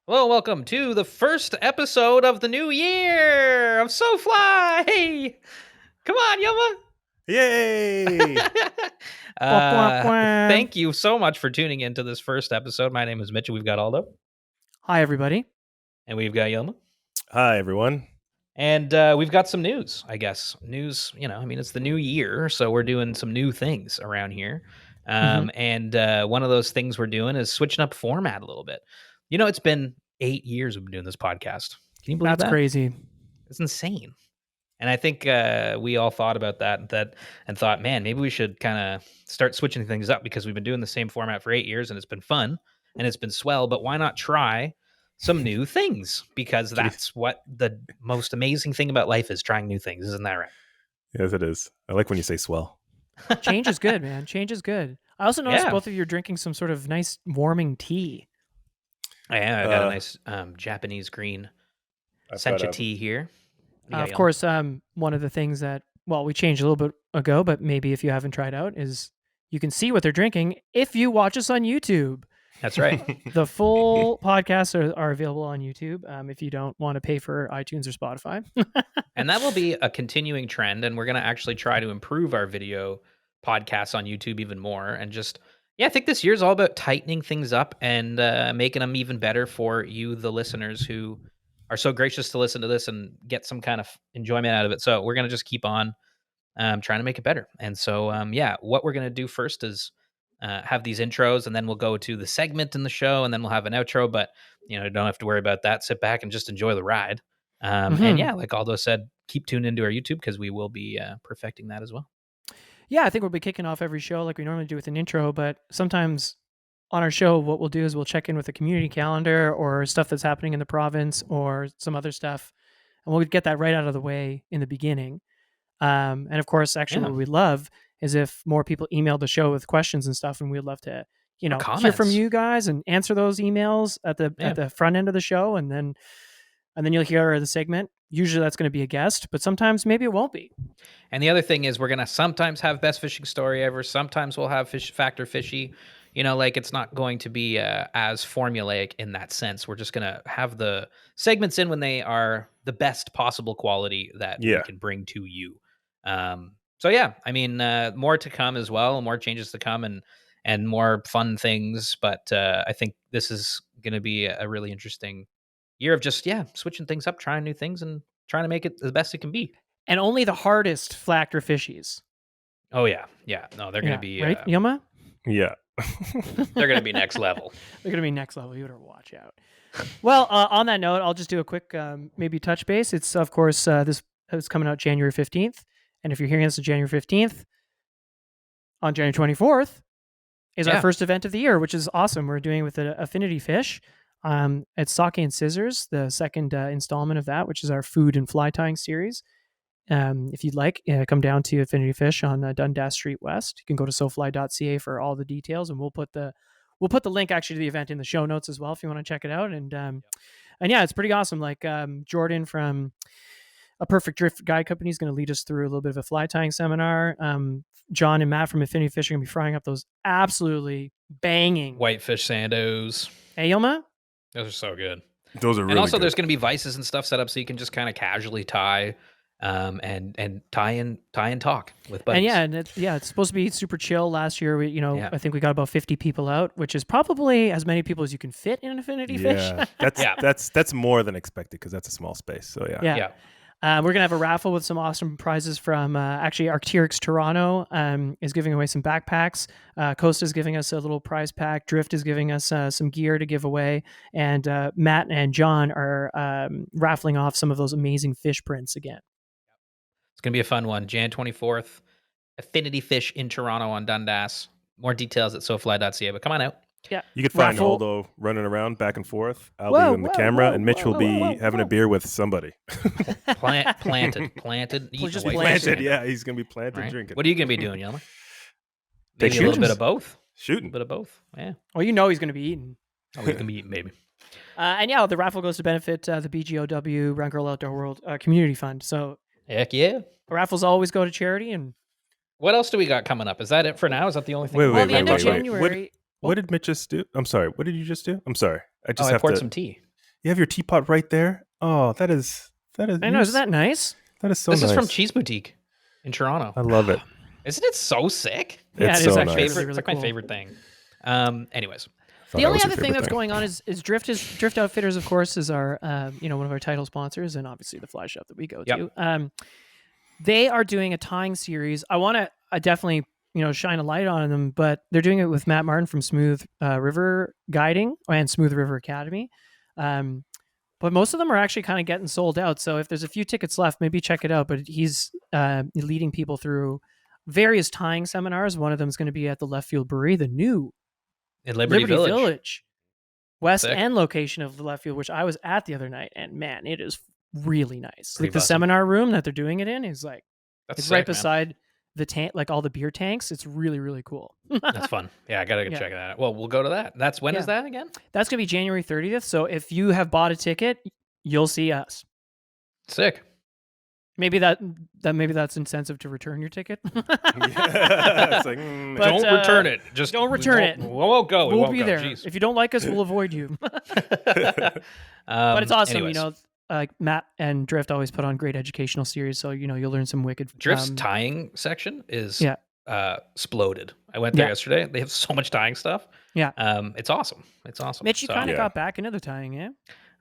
Hello, and welcome to the first episode of the new year of SoFly. Hey, come on, Yoma. Yay! Thank you so much for tuning into this first episode. My name is Mitch, and we've got Aldo, Hi, everybody. and we've got Yoma, Hi, everyone. and we've got some news. I guess news. It's the new year, so we're doing some new things around here. And one of those things we're doing is switching up format a little bit. It's been 8 years we've been doing this podcast. Can you believe That's that? crazy. It's insane. And I think we all thought about that and thought, man, maybe we should kind of start switching things up because we've been doing the same format for 8 years and it's been fun and it's been swell. But why not try some new things? Because that's what the most amazing thing about life is, trying new things. Isn't that right? Yes, it is. I like when you say swell. Change is good, man. Change is good. I also noticed both of you are drinking some sort of nice warming tea. I got a nice Japanese green sencha tea here. Of course, one of the things that, we changed a little bit ago, but maybe if you haven't tried out, is you can see what they're drinking if you watch us on YouTube. That's right. The full podcasts are available on YouTube if you don't want to pay for iTunes or Spotify. And that will be a continuing trend, and we're going to actually try to improve our video podcasts on YouTube even more. And just, I think this year is all about tightening things up and making them even better for you, the listeners, who are so gracious to listen to this and get some kind of enjoyment out of it. So we're going to just keep on trying to make it better. And so, what we're going to do first is have these intros, and then we'll go to the segment in the show, and then we'll have an outro. But, don't have to worry about that. Sit back and just enjoy the ride. And like Aldo said, keep tuned into our YouTube because we will be perfecting that as well. Yeah, I think we'll be kicking off every show like we normally do with an intro, but sometimes on our show, what we'll do is we'll check in with a community calendar or stuff that's happening in the province or some other stuff, and we'll get that right out of the way in the beginning. And of course, actually, what we'd love is if more people emailed the show with questions and stuff, and we'd love to, hear from you guys and answer those emails at the front end of the show, and then you'll hear the segment. Usually that's going to be a guest, but sometimes maybe it won't be. And the other thing is we're going to sometimes have best fishing story ever. Sometimes we'll have fish factor fishy. It's not going to be as formulaic in that sense. We're just going to have the segments in when they are the best possible quality that we can bring to you. More to come as well, more changes to come and more fun things. But I think this is going to be a really interesting year of just, switching things up, trying new things, and trying to make it the best it can be. And only the hardest flactor fishies. Oh, yeah. Yeah. No, they're going to be... Right, Yoma? Yeah. They're going to be next level. They're going to be next level. You better watch out. Well, on that note, I'll just do a quick maybe touch base. It's, of course, this is coming out January 15th. And if you're hearing this on January 15th, on January 24th is our first event of the year, which is awesome. We're doing it with Affinity Fish. It's Sake and Scissors, the second installment of that, which is our food and fly tying series. If you'd like, come down to Affinity Fish on Dundas Street West. You can go to sofly.ca for all the details, and we'll put the link actually to the event in the show notes as well if you want to check it out. And it's pretty awesome. Like Jordan from A Perfect Drift Guide Company is going to lead us through a little bit of a fly tying seminar. John and Matt from Affinity Fish are going to be frying up those absolutely banging whitefish sandos. Hey, Yoma? Those are so good. Those are really And also good. There's going to be vices and stuff set up so you can just kind of casually tie and tie and talk with buddies. And it's supposed to be super chill. Last year, I think we got about 50 people out, which is probably as many people as you can fit in an Affinity Fish. That's more than expected because that's a small space. So yeah. We're going to have a raffle with some awesome prizes from actually Arcteryx Toronto is giving away some backpacks. Costa is giving us a little prize pack. Drift is giving us some gear to give away. And Matt and John are raffling off some of those amazing fish prints again. It's going to be a fun one. Jan 24th, Affinity Fish in Toronto on Dundas. More details at sofly.ca, but come on out. Yeah. You could find Aldo running around back and forth. I'll be in the camera, and Mitch will be having a beer with somebody. Planted. Just planted. Yeah, he's going to be planted drinking. What are you going to be doing, Yelma? Maybe a little bit of both. Shooting. A bit of both, yeah. Well, he's going to be eating. Oh, he's going to be eating, maybe. The raffle goes to benefit the BGOW Run Girl Outdoor World Community Fund. So, heck yeah. The raffles always go to charity. And what else do we got coming up? Is that it for now? Is that the only thing? January. What did Mitch just do? I'm sorry. What did you just do? I'm sorry. I poured some tea. You have your teapot right there. Oh, that is I know, isn't that nice? that is so This nice. is from Cheese Boutique in Toronto. I love it. Isn't it so sick? Yeah, It's it is so actually nice. really, really It's like cool. my favorite thing. Anyways, Thought The that only was your other thing favorite that's going on is Drift Outfitters, of course, is our one of our title sponsors, and obviously the fly shop that we go Yep. to. They are doing a tying series. I want to definitely shine a light on them, but they're doing it with Matt Martin from Smooth River Guiding and Smooth River Academy. But most of them are actually kind of getting sold out. So if there's a few tickets left, maybe check it out. But he's leading people through various tying seminars. One of them is going to be at the Left Field Brewery, the new in Liberty Village. west Sick. end location of the Left Field, which I was at the other night, and man, it is really nice. Pretty Like the buzzing. seminar room that they're doing it in is like That's it's sick, right man. beside the tank, like all the beer tanks. It's really, really cool. That's fun. Yeah, I gotta Yeah. check that out. Well, we'll go to that. That's when is Yeah. that again? That's gonna be January 30th. So if you have bought a ticket, you'll see us. Sick. Maybe maybe that's incentive to return your ticket. Yeah, it's like, But, Don't return it. Just don't return it. We won't go. We'll won't be go. there. Jeez. If you don't like us, we'll avoid you. But it's awesome, anyways. Matt and Drift always put on great educational series, so you'll learn some wicked. Drift's tying section is Yeah. exploded. I went there Yeah. yesterday. They have so much tying stuff. Yeah. It's awesome. It's awesome. Mitch, you So, kind of Yeah. got back into the tying, yeah?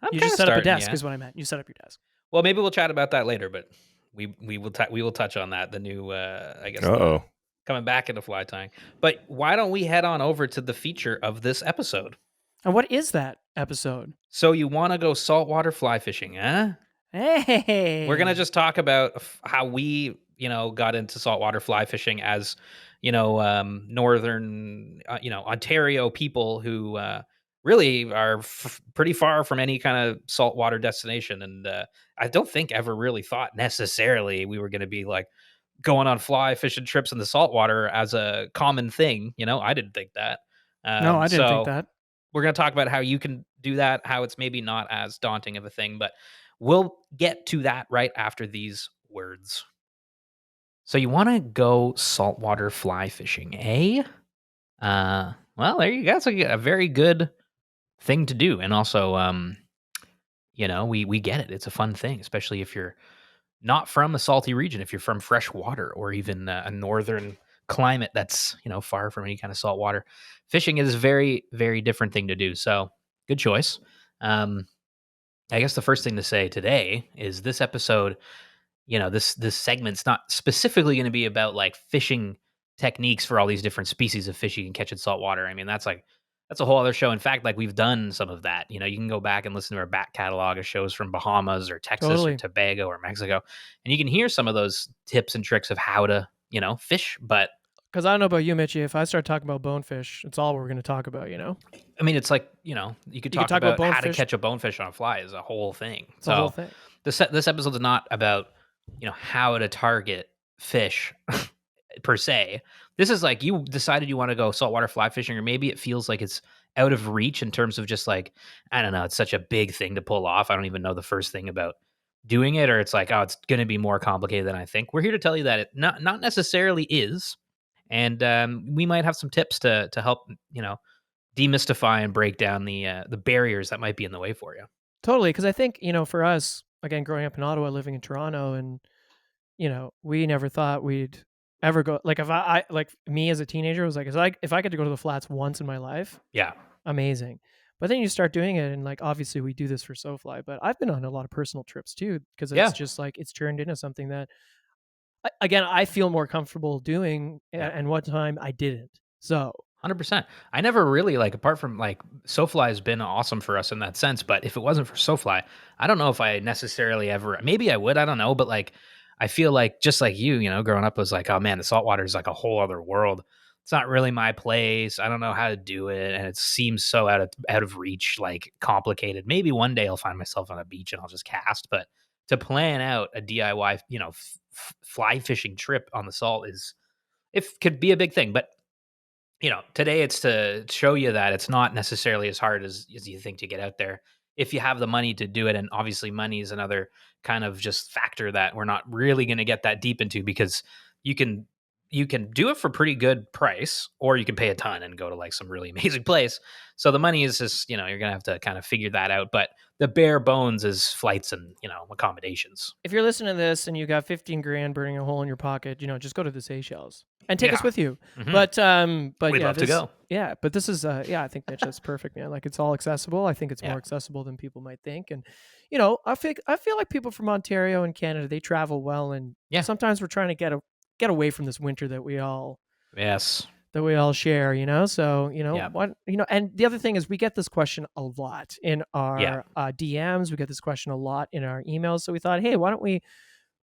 I'm You kinda just set up a starting, desk, yeah. is what I meant. You set up your desk. Well, maybe we'll chat about that later, but we will we will touch on that. The new I guess Uh-oh. coming back into fly tying. But why don't we head on over to the feature of this episode? And what is that episode? So you want to go saltwater fly fishing, huh? Hey, We're gonna just talk about how we, got into saltwater fly fishing as, northern, Ontario people who really are pretty far from any kind of saltwater destination, and I don't think ever really thought necessarily we were going to be like going on fly fishing trips in the saltwater as a common thing. I didn't think that. No, I didn't think So that. we're going to talk about how you can do that, how it's maybe not as daunting of a thing, but we'll get to that right after these words. So you want to go saltwater fly fishing, eh? Well, there you go. It's a very good thing to do, and also, we get it. It's a fun thing, especially if you're not from a salty region. If you're from fresh water or even a northern climate that's far from any kind of salt water, fishing is a very, very different thing to do. So, good choice. I guess the first thing to say today is this episode, this segment's not specifically going to be about like fishing techniques for all these different species of fish you can catch in saltwater. I mean, that's a whole other show. In fact, like we've done some of that. You can go back and listen to our back catalog of shows from Bahamas or Texas Totally. or Tobago or Mexico, and you can hear some of those tips and tricks of how to, fish. But Because I don't know about you, Mitchie. If I start talking about bonefish, it's all we're going to talk about. I mean, it's like, you could talk talk about about how to bonefish. catch a bonefish on a fly is a whole thing. It's the whole thing. This episode's not about how to target fish per se. This is like you decided you want to go saltwater fly fishing, or maybe it feels like it's out of reach in terms of just like, I don't know, it's such a big thing to pull off. I don't even know the first thing about doing it, or it's like, oh, it's going to be more complicated than I think. We're here to tell you that it not necessarily is, and we might have some tips to help demystify and break down the barriers that might be in the way for you. Totally. Because I think, for us, again, growing up in Ottawa, living in Toronto, and, we never thought we'd ever go. Like, if I like me as a teenager, was like, if I get to go to the flats once in my life, Yeah. amazing. But then you start doing it, and like, obviously, we do this for SoFly, but I've been on a lot of personal trips too, because it's Yeah. just like, it's turned into something that, again, I feel more comfortable doing, Yeah. and one time I didn't. So 100%. I never really apart from SoFly has been awesome for us in that sense. But if it wasn't for SoFly, I don't know if I necessarily ever, maybe I would, I don't know. But I feel like just like you, growing up was like, oh man, the saltwater is like a whole other world. It's not really my place. I don't know how to do it. And it seems so out of reach, like complicated. Maybe one day I'll find myself on a beach and I'll just cast. But to plan out a DIY, fly fishing trip on the salt could be a big thing. But today it's to show you that it's not necessarily as hard as you think to get out there if you have the money to do it. And obviously money is another kind of just factor that we're not really going to get that deep into, because you can do it for pretty good price, or you can pay a ton and go to some really amazing place. So the money is just, you're going to have to kind of figure that out. But the bare bones is flights and accommodations. If you're listening to this and you got 15 grand burning a hole in your pocket, just go to the Seychelles and take us Yeah. with you. Hmm. But We'd yeah, love to go. but this is I think Mitch, that's perfect, man. Like, it's all accessible. I think it's Yeah. more accessible than people might think. And I feel like people from Ontario and Canada, they travel well, and Yeah. sometimes we're trying to get away from this winter that we all Yes. share, so Yeah. what, and the other thing is, we get this question a lot in our DMs. We get this question a lot in our emails, so we thought, hey, why don't we,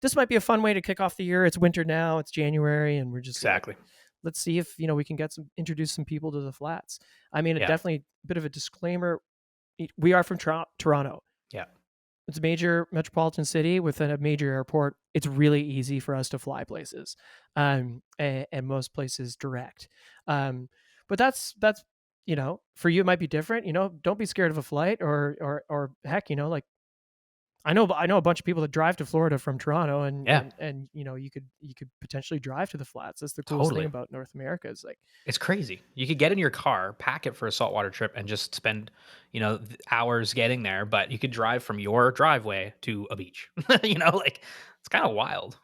this might be a fun way to kick off the year. It's winter now, it's January, and we're just Exactly. like, let's see if we can introduce some people to the flats. I mean, definitely a bit of a disclaimer, we are from Toronto. Yeah. It's a major metropolitan city with a major airport. It's really easy for us to fly places, and most places direct. But that's for you, it might be different. Don't be scared of a flight, or heck, like, I know a bunch of people that drive to Florida from Toronto, and you could potentially drive to the flats. That's the coolest thing about North America, is like, it's crazy. You could get in your car, pack it for a saltwater trip, and just spend hours getting there. But you could drive from your driveway to a beach. Like, it's kind of wild.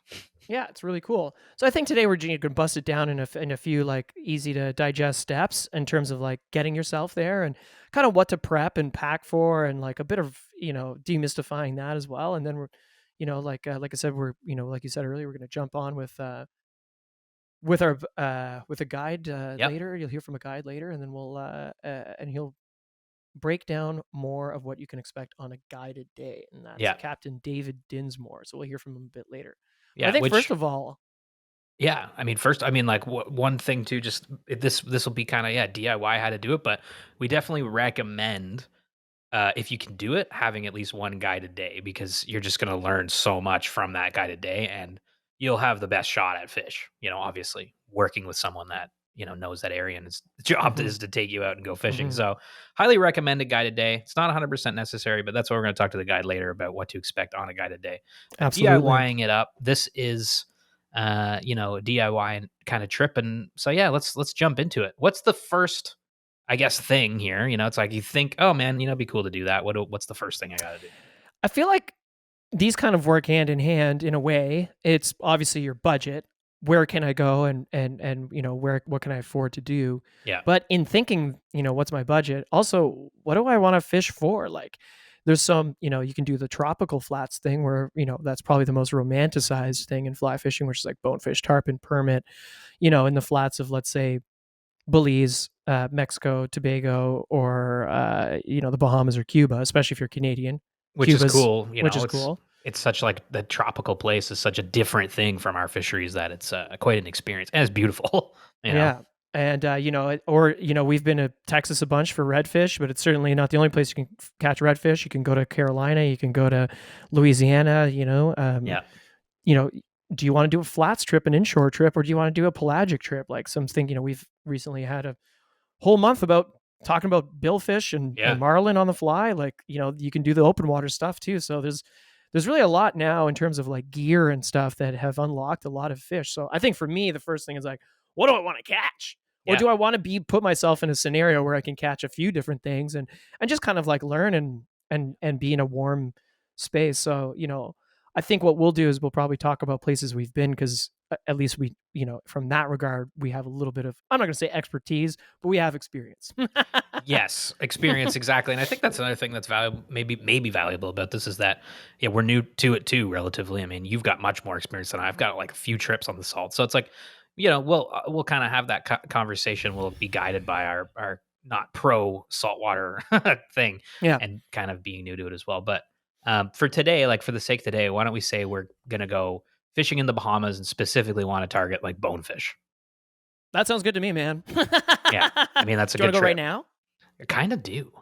Yeah, it's really cool. So I think today we're going to bust it down in a few, like, easy to digest steps in terms of, like, getting yourself there, and kind of what to prep and pack for, and like a bit of demystifying that as well. And then we're like I said, we're like you said earlier, we're going to jump on with a guide later. You'll hear from a guide later, and then we'll and he'll break down more of what you can expect on a guided day, and that's Captain David Dinsmore. So we'll hear from him a bit later. Yeah, I think first of all, like, one thing too, just this will be kind of DIY how to do it, but we definitely recommend, if you can do it, having at least one guided day, because you're just going to learn so much from that guided day, and you'll have the best shot at fish. Obviously working with someone that knows that area, and its job is to take you out and go fishing. So highly recommend a guided day. It's not 100% necessary, but that's what we're going to talk to the guide later about, what to expect on a guided day. Absolutely. DIYing it up. This is a DIY kind of trip, and so let's jump into it. What's the first, I guess, thing here? It's like, you think, oh man, it'd be cool to do that. What's the first thing I got to do? I feel like these kind of work hand in hand in a way. It's obviously your budget. Where can I go, and what can I afford to do? Yeah. But in thinking, what's my budget? Also, what do I want to fish for? Like, there's some, you can do the tropical flats thing, where, that's probably the most romanticized thing in fly fishing, which is like bonefish, tarpon, permit, in the flats of, let's say, Belize, Mexico, Tobago, or the Bahamas or Cuba, especially if you're Canadian. Which is cool. Which is cool. It's such, like, the tropical place is such a different thing from our fisheries, that it's quite an experience, and it's beautiful. Yeah. And we've been to Texas a bunch for redfish, but it's certainly not the only place you can catch redfish. You can go to Carolina, you can go to Louisiana. Do you want to do a flats trip, an inshore trip, or do you want to do a pelagic trip? Like, something, we've recently had a whole month about talking about billfish and marlin on the fly. Like, you can do the open water stuff too. So there's really a lot now in terms of, like, gear and stuff that have unlocked a lot of fish. So I think for me, the first thing is, like, what do I want to catch? Or do I want to put myself in a scenario where I can catch a few different things, and just kind of, like, learn and be in a warm space. So, I think what we'll do is we'll probably talk about places we've been, because at least we, from that regard, we have a little bit of, I'm not going to say expertise, but we have experience. Yes, experience, exactly. And I think that's another thing that's valuable, maybe valuable about this, is that we're new to it too, relatively. I mean, you've got much more experience than I've got, like, a few trips on the salt, so it's like, we'll kind of have that conversation. We'll be guided by our not pro saltwater thing, and kind of being new to it as well. But for today, like, for the sake of today, why don't we say we're gonna go fishing in the Bahamas, and specifically want to target, like, bonefish? That sounds good to me, man. Yeah, I mean, that's a do you good want to go trip. right now? I kind of do.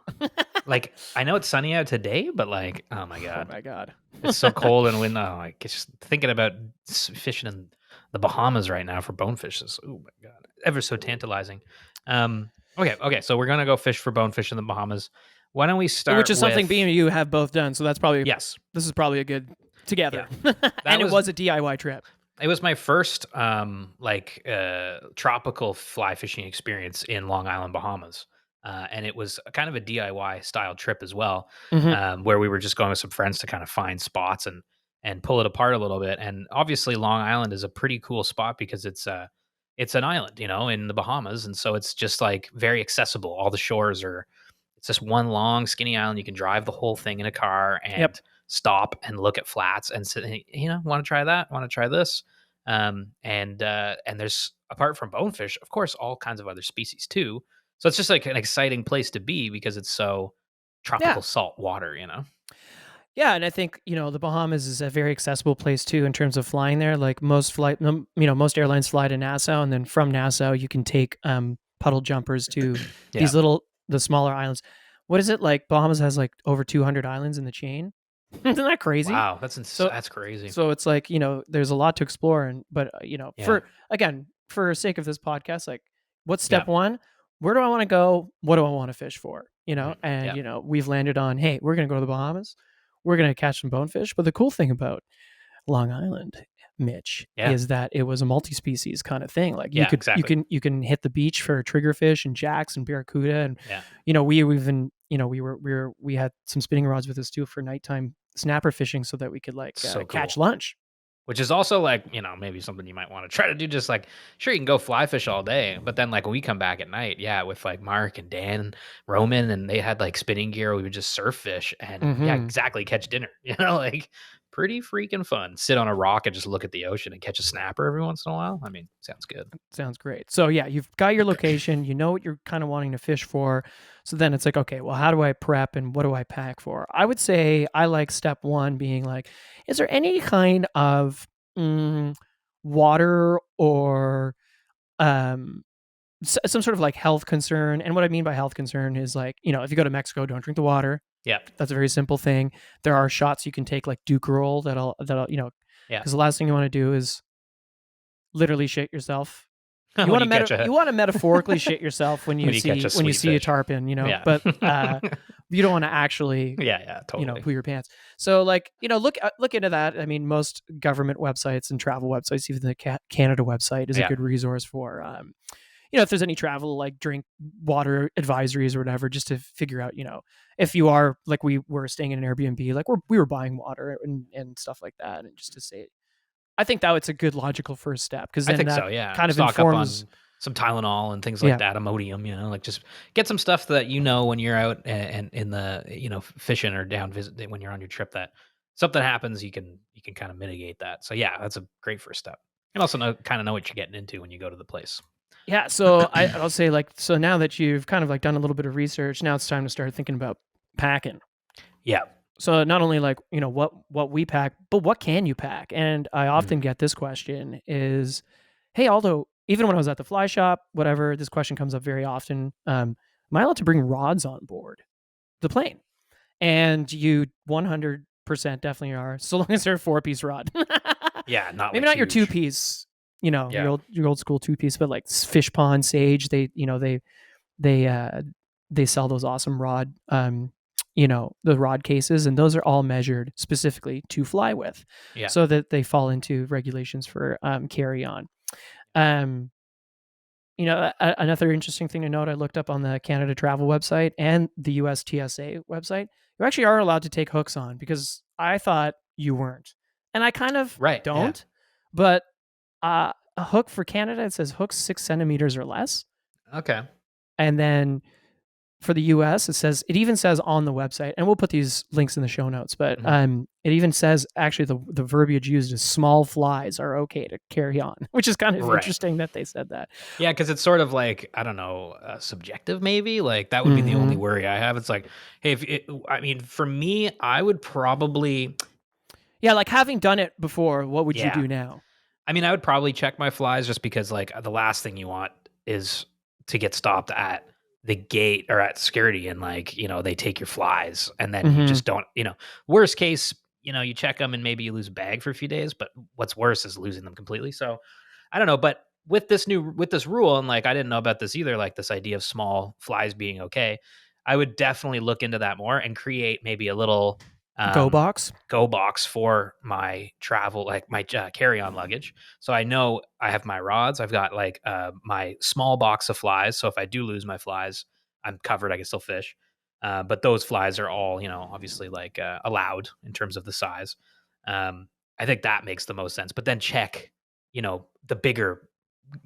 Like, I know it's sunny out today, but, like, oh my god, it's so cold and windy. Oh, like, just thinking about fishing in the Bahamas right now for bonefish is, oh my god, ever so tantalizing. Okay, so we're gonna go fish for bonefish in the Bahamas. Why don't we start? Which is something me and you have both done, so that's probably Yes. This is probably a good together. Yeah. And it was a DIY trip. It was my first tropical fly fishing experience in Long Island, Bahamas. and it was kind of a DIY style trip as well, Mhm. where we were just going with some friends to kind of find spots and pull it apart a little bit. And obviously, Long Island is a pretty cool spot because it's an island, in the Bahamas, and so it's just like very accessible. All the shores are it's just one long skinny island. You can drive the whole thing in a car Yep. and stop and look at flats and say, want to try that? Want to try this? And there's, apart from bonefish, of course, all kinds of other species too. So it's just like an exciting place to be because it's so Yeah. tropical salt water. Yeah, and I think, the Bahamas is a very accessible place too in terms of flying there. Like most airlines fly to Nassau, and then from Nassau you can take puddle jumpers to Yeah. these the smaller islands. What is it like? Bahamas has like over 200 islands in the chain. Isn't that crazy? Wow, So that's crazy. so it's like, there's a lot to explore, but Yeah. for sake of this podcast, like, what's Yeah. step 1? Where do I want to go? What do I want to fish for? And Yeah. we've landed on, hey, we're going to go to the Bahamas. We're going to catch some bonefish. But the cool thing about Long Island, Mitch, Yeah. is that it was a multi-species kind of thing. Like, Yeah, exactly. you can hit the beach for triggerfish and jacks and barracuda, and Yeah. we even we had some spinning rods with us too for nighttime snapper fishing so that we could like So catch cool. lunch. Which is also like, maybe something you might want to try to do. Just like, sure, you can go fly fish all day, but then like when we come back at night, yeah, with like Mark and Dan and Roman, and they had like spinning gear, we would just surf fish and yeah, Mm-hmm. exactly, catch dinner. Like pretty freaking fun. Sit on a rock and just look at the ocean and catch a snapper every once in a while. I mean, sounds good. Sounds great. So yeah, you've got your location, you know what you're kind of wanting to fish for. So then it's like, okay, well, how do I prep and what do I pack for? I would say I like step 1 being like, is there any kind of water or um some sort of like health concern? And what I mean by health concern is like, if you go to Mexico, don't drink the water. Yeah. That's a very simple thing. There are shots you can take like Dukerol that'll Yeah. because the last thing you want to do is literally shit yourself. You When want you catch to metaphorically shit yourself when you catch a sweet see a fish. tarpon, Yeah. but you don't want to actually Yeah, totally. poo your pants. So like, look into that. I mean, most government websites and travel websites, even the Canada website is a Yeah. good resource for if there's any travel like drink water advisories or whatever, just to figure out, if you are like we were staying in an Airbnb, like we were buying water and stuff like that, and just to say, I think that it's a good logical first step because I then think that so, yeah. kind of Stock up informs. on some Tylenol and things Yeah. like that, Imodium, like just get some stuff that when you're out and in the fishing or down visit when you're on your trip, that something happens, you can kind of mitigate that. So yeah, that's a great first step. And also know what you're getting into when you go to the place. Yeah, so I'll say like, so now that you've kind of like done a little bit of research, now it's time to start thinking about packing. Yeah. So not only like, what we pack, but what can you pack? And I often get this question is, hey, Aldo, even when I was at the fly shop, whatever, this question comes up very often. Am I allowed to bring rods on board the plane? And you 100% definitely are, so long as they're a 4-piece rod. Yeah, not Maybe like not your huge. 2-piece, Yeah. your old school 2-piece, but like fish pond, sage, they sell those awesome rod the rod cases, and those are all measured specifically to fly with, Yeah. so that they fall into regulations for carry on. Another interesting thing to note, I looked up on the Canada travel website and the US TSA website, you actually are allowed to take hooks on, because I thought you weren't, and I kind of Right. Yeah. don't. But a hook for Canada, it says hooks 6 centimeters or less, Okay. and then for the US, it even says on the website, and we'll put these links in the show notes, but it even says actually the verbiage used is small flies are okay to carry on, which is kind of interesting that they said that. Yeah, because it's sort of like, I don't know, subjective maybe. Like that would be the only worry I have. It's like, hey, for me, I would probably. Yeah, like having done it before, what would you do now? I mean, I would probably check my flies, just because like the last thing you want is to get stopped at the gate or at security and like, they take your flies and then you just don't, worst case, you check them and maybe you lose a bag for a few days, but what's worse is losing them completely. So I don't know, but with this rule, and like, I didn't know about this either, like this idea of small flies being okay, I would definitely look into that more and create maybe a little go box for my travel, like my carry-on luggage. So I know I have my rods. I've got like my small box of flies. So if I do lose my flies, I'm covered, I can still fish. But those flies are all, obviously like allowed in terms of the size. I think that makes the most sense. But then check, the bigger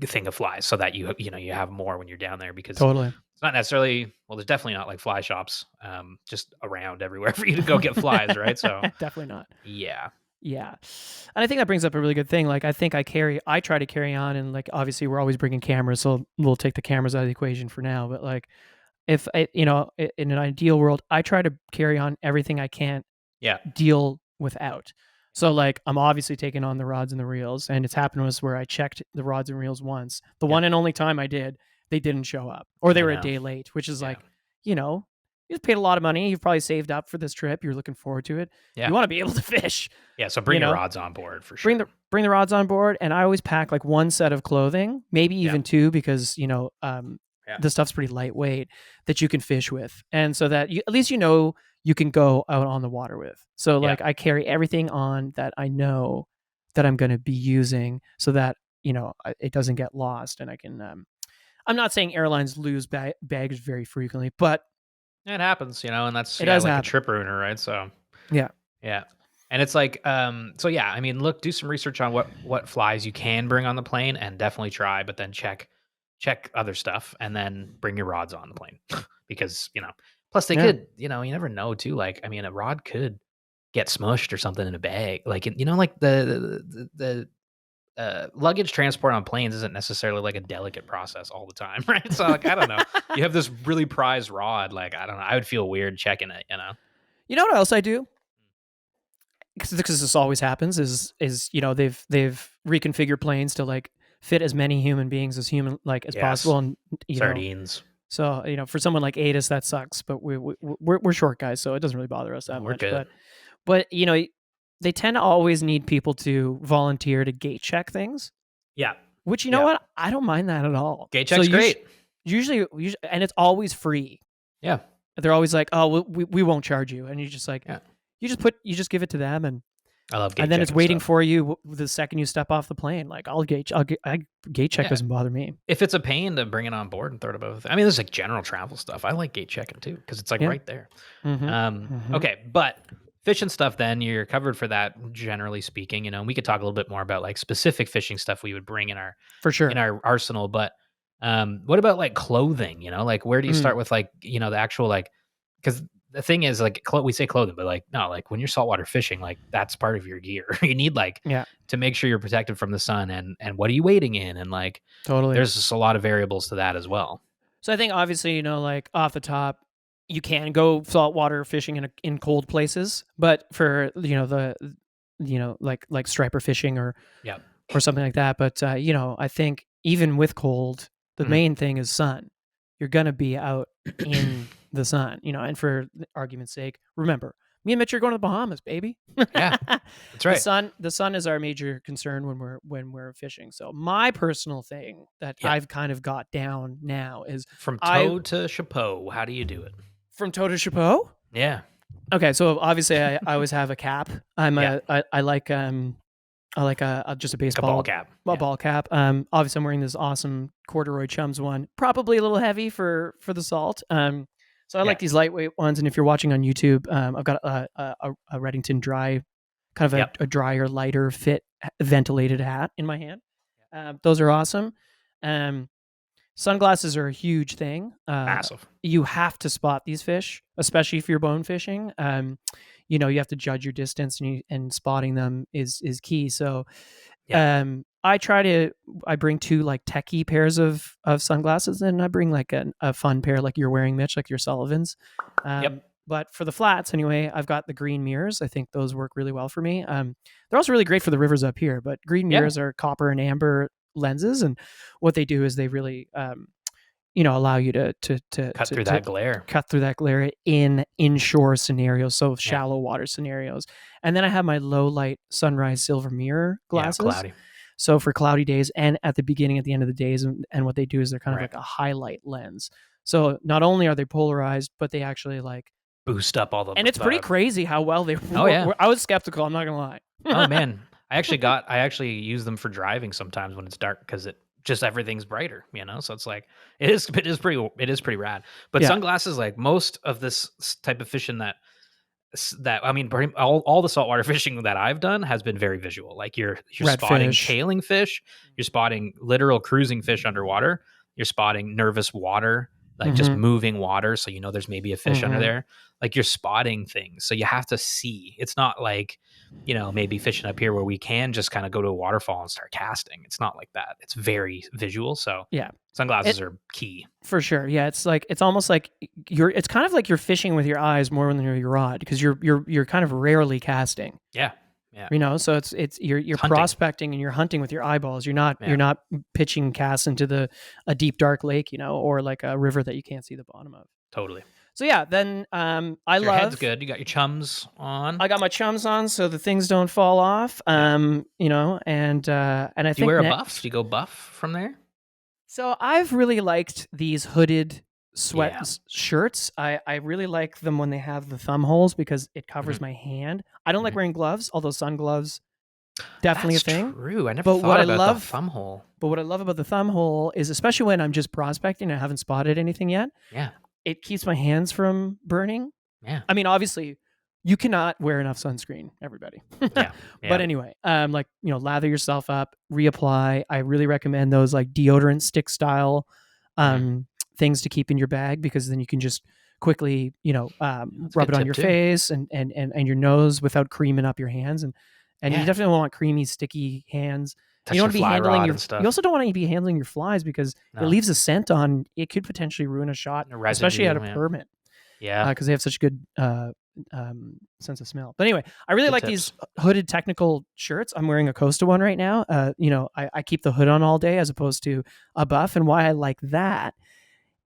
thing of flies so that you have more when you're down there, because Totally. it's not necessarily, well, there's definitely not like fly shops just around everywhere for you to go get flies, right? So Definitely not. yeah. Yeah. And I think that brings up a really good thing. Like, I think I try to carry on, and like, obviously we're always bringing cameras, so we'll take the cameras out of the equation for now. But like, if I, in an ideal world, I try to carry on everything I can Yeah. deal without. So like, I'm obviously taking on the rods and the reels, and it's happened was where I checked the rods and reels once. The one and only time I did, they didn't show up, or they were a day late, which is like, you paid a lot of money. You've probably saved up for this trip. You're looking forward to it. Yeah. You want to be able to fish. Yeah. So bring your rods on board for sure. Bring the rods on board, and I always pack like one set of clothing, maybe even two, because the stuff's pretty lightweight that you can fish with, and so that at least you can go out on the water with. So like, I carry everything on that I know that I'm going to be using, so that it doesn't get lost, and I can. I'm not saying airlines lose baggage very frequently, but it happens, and that's it does like happen. a trip ruiner, right? So yeah. And it's like, so yeah, I mean, look, do some research on what flies you can bring on the plane, and definitely try, but then check other stuff, and then bring your rods on the plane because, plus they could, you never know too. Like, I mean, a rod could get smushed or something in a bag. Like, like the luggage transport on planes isn't necessarily like a delicate process all the time, right? So like, I don't know. You have this really prized rod. Like, I don't know. I would feel weird checking it, You know what else I do? Because this always happens is they've reconfigured planes to like fit as many human beings as possible, and sardines. So for someone like Adis, that sucks, but we're short guys, so it doesn't really bother us that much. Good. But they tend to always need people to volunteer to gate check things. Yeah. Which know what, I don't mind that at all. Gate check's great. Usually, and it's always free. Yeah. They're always like, oh, we won't charge you, and you just like. Yeah. You just give it to them, and I love gate and then it's waiting stuff for you the second you step off the plane. Like, gate check doesn't bother me. If it's a pain to bring it on board and throw it above, I mean, there's like general travel stuff. I like gate checking too, because it's like right there. Okay, but fishing stuff, then you're covered for that. Generally speaking, and we could talk a little bit more about like specific fishing stuff we would bring in our in our arsenal. But what about like clothing? Like, where do you start with like the actual like, because the thing is, like, we say clothing, but like, no, like when you're saltwater fishing, like that's part of your gear. You need like to make sure you're protected from the sun, and what are you wading in, and like totally, there's just a lot of variables to that as well. So I think obviously like off the top, you can go saltwater fishing in cold places, but for like striper fishing or something like that. But I think even with cold, the main thing is sun. You're gonna be out in the sun, and for argument's sake, remember, me and Mitch are going to the Bahamas, baby. Yeah, that's right. The sun is our major concern when we're fishing. So my personal thing that I've kind of got down now is from toe to chapeau. How do you do it? From toe to chapeau? Yeah. Okay, so obviously I always have a cap. I like just a baseball cap. Ball cap. Obviously I'm wearing this awesome corduroy Chums one. Probably a little heavy for the salt. So I like these lightweight ones. And if you're watching on YouTube, I've got a Reddington dry, kind of a drier, lighter fit ventilated hat in my hand. Those are awesome. Sunglasses are a huge thing. Massive. You have to spot these fish, especially if you're bone fishing. You have to judge your distance, and spotting them is key. So I bring two like techie pairs of sunglasses, and I bring like a fun pair like you're wearing, Mitch, like your Sullivans. But for the flats anyway, I've got the green mirrors. I think those work really well for me. They're also really great for the rivers up here, but green mirrors are copper and amber lenses, and what they do is they really allow you to cut through that glare in inshore scenarios, so shallow water scenarios. And then I have my low light sunrise silver mirror glasses. Cloudy. So for cloudy days and at the beginning, at the end of the days, and what they do is they're kind of like a highlight lens. So not only are they polarized, but they actually like boost up all the. And it's pretty crazy how well they. Oh yeah. I was skeptical. I'm not gonna lie. Oh man, I actually use them for driving sometimes when it's dark, because just everything's brighter, so it's like it is pretty rad. But Yeah. sunglasses, like most of this type of fishing that I mean, all the saltwater fishing that I've done has been very visual. Like you're spotting Redfish. tailing fish, you're spotting literal cruising fish underwater, you're spotting nervous water, like just moving water, so there's maybe a fish under there. Like you're spotting things, so you have to see. It's not like maybe fishing up here where we can just kind of go to a waterfall and start casting. It's not like that. It's very visual. So Yeah. sunglasses are key. For sure. Yeah, it's almost like it's kind of like you're fishing with your eyes more than your rod, because you're kind of rarely casting. Yeah. So you're prospecting and you're hunting with your eyeballs. You're not pitching casts into a deep dark lake, or like a river that you can't see the bottom of. Totally. So yeah, then your head's good. You got your chums on. I got my chums on so the things don't fall off. And I think you wear a buff? Do you go buff from there? So I've really liked these hooded sweat shirts. I really like them when they have the thumb holes because it covers my hand. I don't like wearing gloves, although sun gloves definitely That's a thing. True. I never thought about the thumb hole. But what I love about the thumb hole is, especially when I'm just prospecting and I haven't spotted anything yet, it keeps my hands from burning. Yeah. I mean, obviously, you cannot wear enough sunscreen, everybody. Yeah. But anyway, lather yourself up, reapply. I really recommend those like deodorant stick style things to keep in your bag, because then you can just quickly, rub it on your face and your nose without creaming up your hands. And you definitely want creamy, sticky hands. You don't want to be handling your stuff. You also don't want to be handling your flies because it leaves a scent on. It could potentially ruin a shot, especially at a permit. Yeah, because they have such good sense of smell. But anyway, I really like these hooded technical shirts. I'm wearing a Costa one right now. I keep the hood on all day as opposed to a buff. And why I like that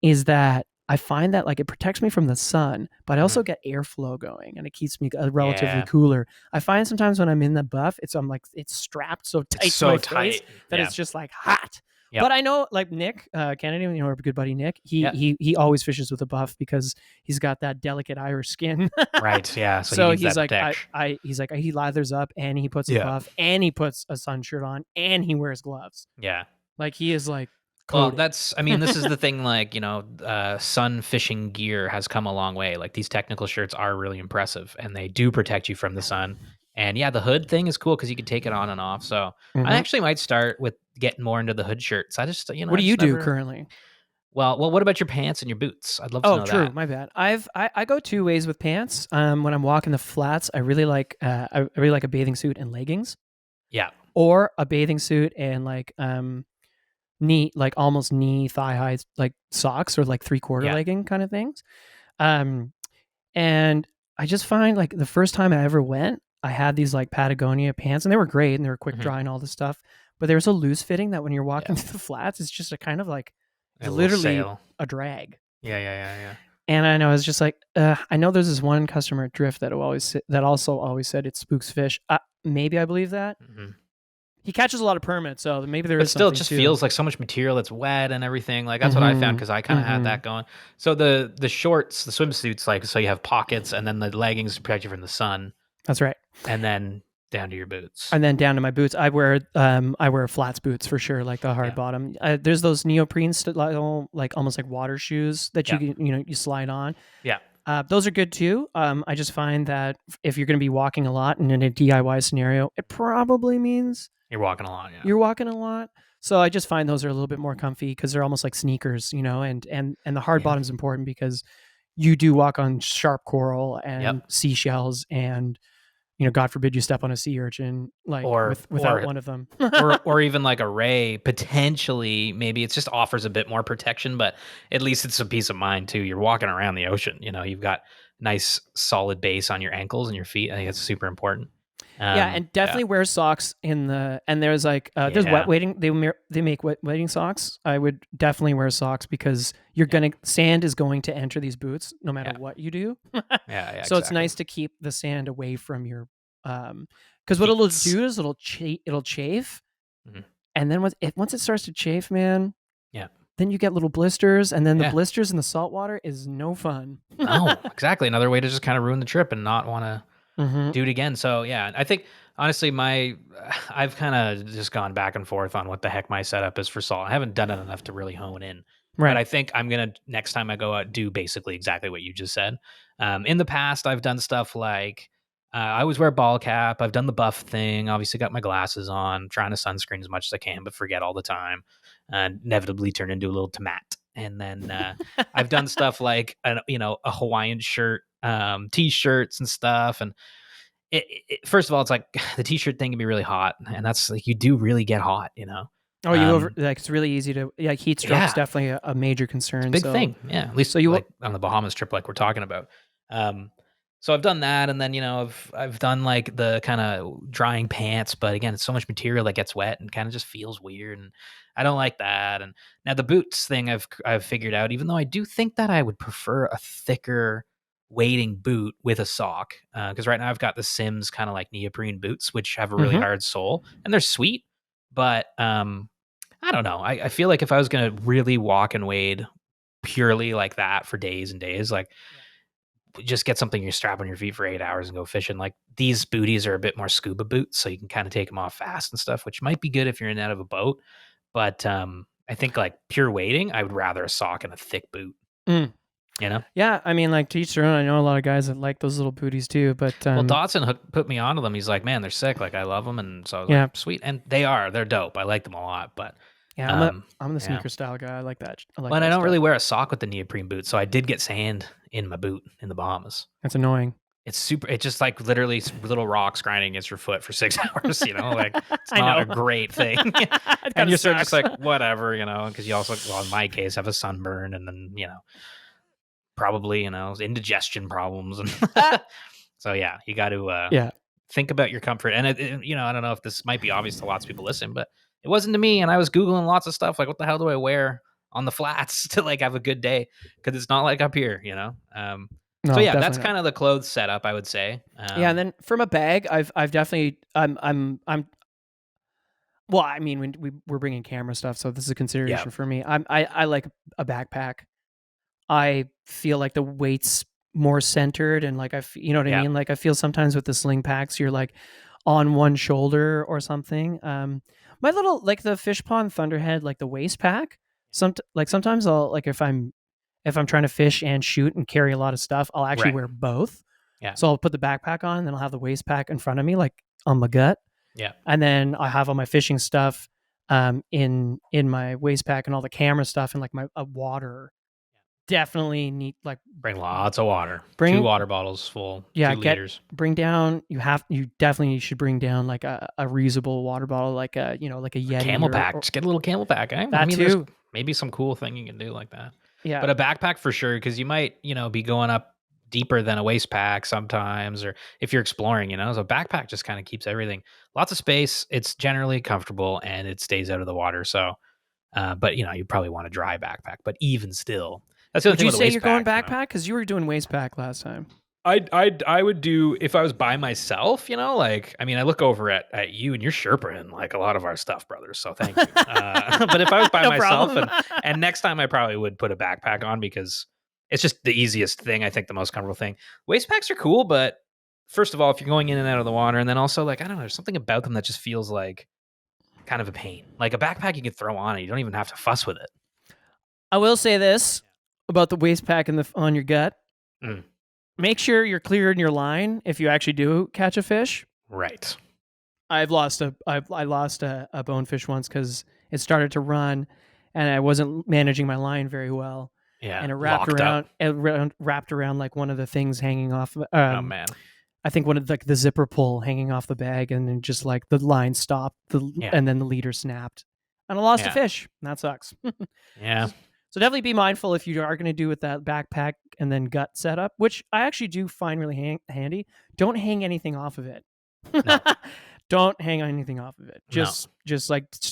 is that I find that like it protects me from the sun, but I also get airflow going and it keeps me relatively cooler. I find sometimes when I'm in the buff, it's strapped so tight to my face that it's just like hot. Yep. But I know, like Nick Kennedy, our good buddy Nick, he always fishes with a buff because he's got that delicate Irish skin. Right. Yeah. So he's like, he lathers up and he puts a buff and he puts a sun shirt on and he wears gloves. Yeah. Like he is like. Well, this is the thing, like, sun fishing gear has come a long way. Like these technical shirts are really impressive and they do protect you from the sun. And yeah, the hood thing is cool because you can take it on and off. So I actually might start with getting more into the hood shirts. I just, what do you do currently? Well, what about your pants and your boots? I'd love to know that. Oh, true. My bad. I go two ways with pants. When I'm walking the flats, I really like a bathing suit and leggings. Yeah. Or a bathing suit and like almost knee thigh high like socks or like 3/4 legging kind of things. And I just find like the first time I ever went, I had these like Patagonia pants and they were great and they were quick dry and all this stuff, but they were so loose fitting that when you're walking through the flats, it's just a kind of like literally a drag. Yeah. And I know, I was just like, I know there's this one customer at Drift that also always said it spooks fish. Maybe I believe that. He catches a lot of permits, so maybe there is. But still, it just feels like so much material that's wet and everything. Like that's what I found because I kind of had that going. So the shorts, the swimsuits, like so you have pockets, and then the leggings to protect you from the sun. That's right. And then down to your boots. And then down to my boots. I wear flats boots for sure, like the hard bottom. There's those neoprene like almost like water shoes that you slide on. Yeah. Those are good too. I just find that if you're going to be walking a lot and in a DIY scenario, it probably means you're walking a lot. Yeah. You're walking a lot. So I just find those are a little bit more comfy because they're almost like sneakers, and the hard bottom is important because you do walk on sharp coral and seashells and, God forbid you step on a sea urchin without one of them. or even like a ray, potentially, maybe it just offers a bit more protection, but at least it's a peace of mind too. You're walking around the ocean, you've got nice solid base on your ankles and your feet. I think it's super important. And definitely wear socks and there's like there's wet wading. They make wet wading socks. I would definitely wear socks because sand is going to enter these boots no matter what you do. So it's nice to keep the sand away from your because what it'll do is it'll chafe, and then once it starts to chafe, man. Yeah. Then you get little blisters, and then the blisters in the salt water is no fun. No, exactly. Another way to just kind of ruin the trip and not want to. do it again. So yeah, I think honestly, I've kind of just gone back and forth on what the heck my setup is for salt. I haven't done it enough to really hone in, but Right. I think I'm gonna next time I go out do basically exactly what you just said. In the past, I've done stuff like I always wear a ball cap. I've done the buff thing. Obviously, got my glasses on, trying to sunscreen as much as I can, but forget all the time, and inevitably turn into a little tomat. And then I've done stuff like a Hawaiian shirt, t-shirts and stuff, and first of all, it's like the t-shirt thing can be really hot, and that's like you do really get hot, Oh, like it's really easy to heat stroke's Yeah, definitely a major it's a concern. big So thing. Yeah, at least so you like on the Bahamas trip, like we're talking about. So I've done that, and then I've done like the kind of drying pants, but again, it's so much material that gets wet and kind of just feels weird, and I don't like that. And now the boots thing, I've figured out, even though I do think that I would prefer a thicker wading boot with a sock, because right now I've got the Sims kind of like neoprene boots, which have a really hard sole, and they're sweet, but I don't know. I feel like if I was gonna really walk and wade purely like that for days and days, like just get something you strap on your feet for 8 hours and go fishing. Like these booties are a bit more scuba boots, so you can kind of take them off fast and stuff, which might be good if you're in and out of a boat. But I think like pure wading, I would rather a sock and a thick boot. Mm. You know? Yeah, I mean, like to each their own. I know a lot of guys that like those little booties too, but Well, Dotson put me onto them. He's like, man, they're sick. Like I love them, and so I was yeah, like, sweet, and they're dope. I like them a lot, but yeah, I'm the yeah. sneaker style guy. I like that. But that I don't stuff. really wear a sock with the neoprene boot, so I did get sand in my boot in the Bahamas. That's annoying. It's just like literally little rocks grinding against your foot for 6 hours, like it's I not know. a great thing. And you're sort of just like, whatever, because you also, well, in my case, have a sunburn and then, probably, indigestion problems. And so, yeah, you got to think about your comfort. And, I don't know if this might be obvious to lots of people listening, but it wasn't to me. And I was Googling lots of stuff like, what the hell do I wear on the flats to like have a good day? Because it's not like up here, No, so yeah, definitely that's not. kind of the clothes setup, I would say. Yeah, and then from a bag, I've definitely I'm well, I mean, when we're bringing camera stuff, so this is a consideration for me. I like a backpack. I feel like the weight's more centered, and like you know what I mean. Like I feel sometimes with the sling packs, you're like on one shoulder or something. My little like the Fish Pond Thunderhead, like the waist pack. Sometimes I'll like if I'm trying to fish and shoot and carry a lot of stuff, I'll actually wear both. Yeah. So I'll put the backpack on, and then I'll have the waist pack in front of me, like on my gut. Yeah. And then I have all my fishing stuff in my waist pack and all the camera stuff and like my water. Definitely need like bring lots of water. 2 water bottles full. 2 liters. Bring down. You definitely should bring down like a reusable water bottle, like a like a Yeti camel pack. Just get a little camel pack. Eh? That too. Maybe some cool thing you can do like that. Yeah. But a backpack for sure, because you might be going up deeper than a waist pack sometimes, or if you're exploring, so a backpack just kind of keeps everything. Lots of space. It's generally comfortable and it stays out of the water. So, but you probably want a dry backpack. But even still. That's the other thing. Would you say you're going backpack? Because you were doing waist pack last time. I would do if I was by myself. Like I mean, I look over at you and you're Sherpa like a lot of our stuff, brothers. So thank you. But if I was by myself, and next time I probably would put a backpack on because it's just the easiest thing. I think the most comfortable thing. Waist packs are cool, but first of all, if you're going in and out of the water, and then also like I don't know, there's something about them that just feels like kind of a pain. Like a backpack you can throw on, and you don't even have to fuss with it. I will say this about the waist pack on your gut. Make sure you're clear in your line if you actually do catch a fish. Right. I lost a bonefish once because it started to run, and I wasn't managing my line very well. Yeah. And it wrapped around. It wrapped around like one of the things hanging off. Oh man. I think one of the zipper pull hanging off the bag, and then just like the line stopped, and then the leader snapped, and I lost a fish. And that sucks. Yeah. So definitely be mindful if you are going to do with that backpack and then gut setup, which I actually do find really handy. Don't hang anything off of it. No. Don't hang anything off of it. Just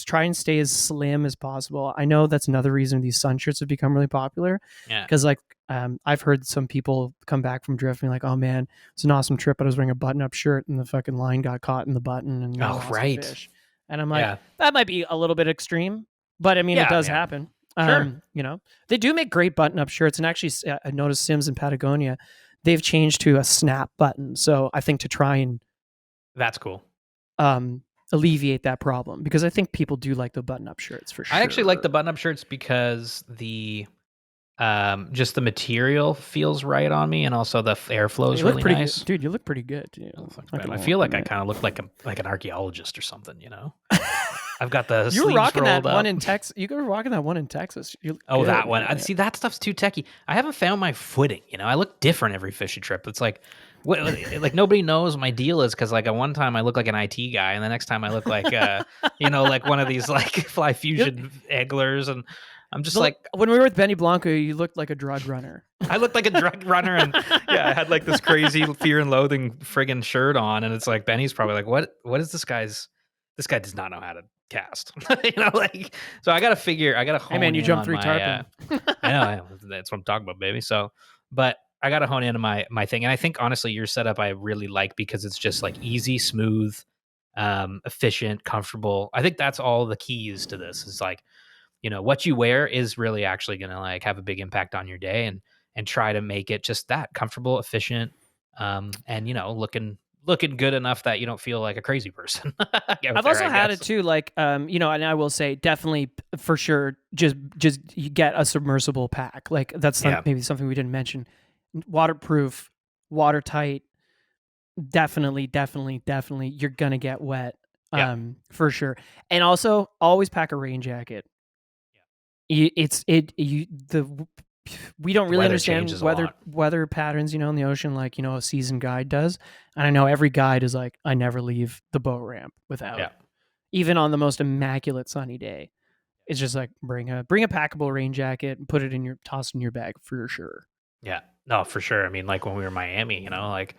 try and stay as slim as possible. I know that's another reason these sun shirts have become really popular. Yeah. Because I've heard some people come back from drift and be like, oh man, it's an awesome trip, but I was wearing a button-up shirt and the fucking line got caught in the button and lost the fish. And I'm like, that might be a little bit extreme, but I mean, it does happen. Sure. They do make great button-up shirts, and actually, I noticed Sims in Patagonia, they've changed to a snap button. So I think to try and That's cool. Alleviate that problem, because I think people do like the button-up shirts for sure. I actually like the button-up shirts because the just the material feels right on me, and also the airflow is really nice. Good. Dude, you look pretty good. Dude. Oh, I feel like I kind of look like an archaeologist or something, you know. I've got the you were sleeves rocking rolled that up. one in Texas. You were rocking that one in Texas. Oh, that one. Yeah. See, that stuff's too techie. I haven't found my footing. You know, I look different every fishing trip. It's like, like nobody knows what my deal is, because like at one time I look like an IT guy, and the next time I look like, you know, like one of these like Fly Fusion anglers, and I'm just like, when we were with Benny Blanco, you looked like a drug runner. I looked like a drug runner, and yeah, I had like this crazy Fear and Loathing friggin' shirt on, and it's like Benny's probably like, what is this guy's? This guy does not know how to cast, you know, like, so I gotta hone. Hey man, you jumped 3 tarpon. I know, that's what I'm talking about, baby. So, but I gotta hone into my thing, and I think honestly, your setup I really like, because it's just like easy, smooth, efficient, comfortable. I think that's all the keys to this. Is like, you know, what you wear is really actually gonna like have a big impact on your day, and try to make it just that comfortable, efficient, and you know, looking good enough that you don't feel like a crazy person. I've also had it too, like, you know, and I will say definitely for sure, just you get a submersible pack. Like that's maybe something we didn't mention. Waterproof, watertight, definitely you're gonna get wet. For sure. And also always pack a rain jacket. We don't really understand weather patterns, you know, in the ocean, like, you know, a seasoned guide does. And I know every guide is like, I never leave the boat ramp without, even on the most immaculate sunny day. It's just like bring a packable rain jacket and put it in toss in your bag for sure. Yeah, no, for sure. I mean, like when we were in Miami, you know, like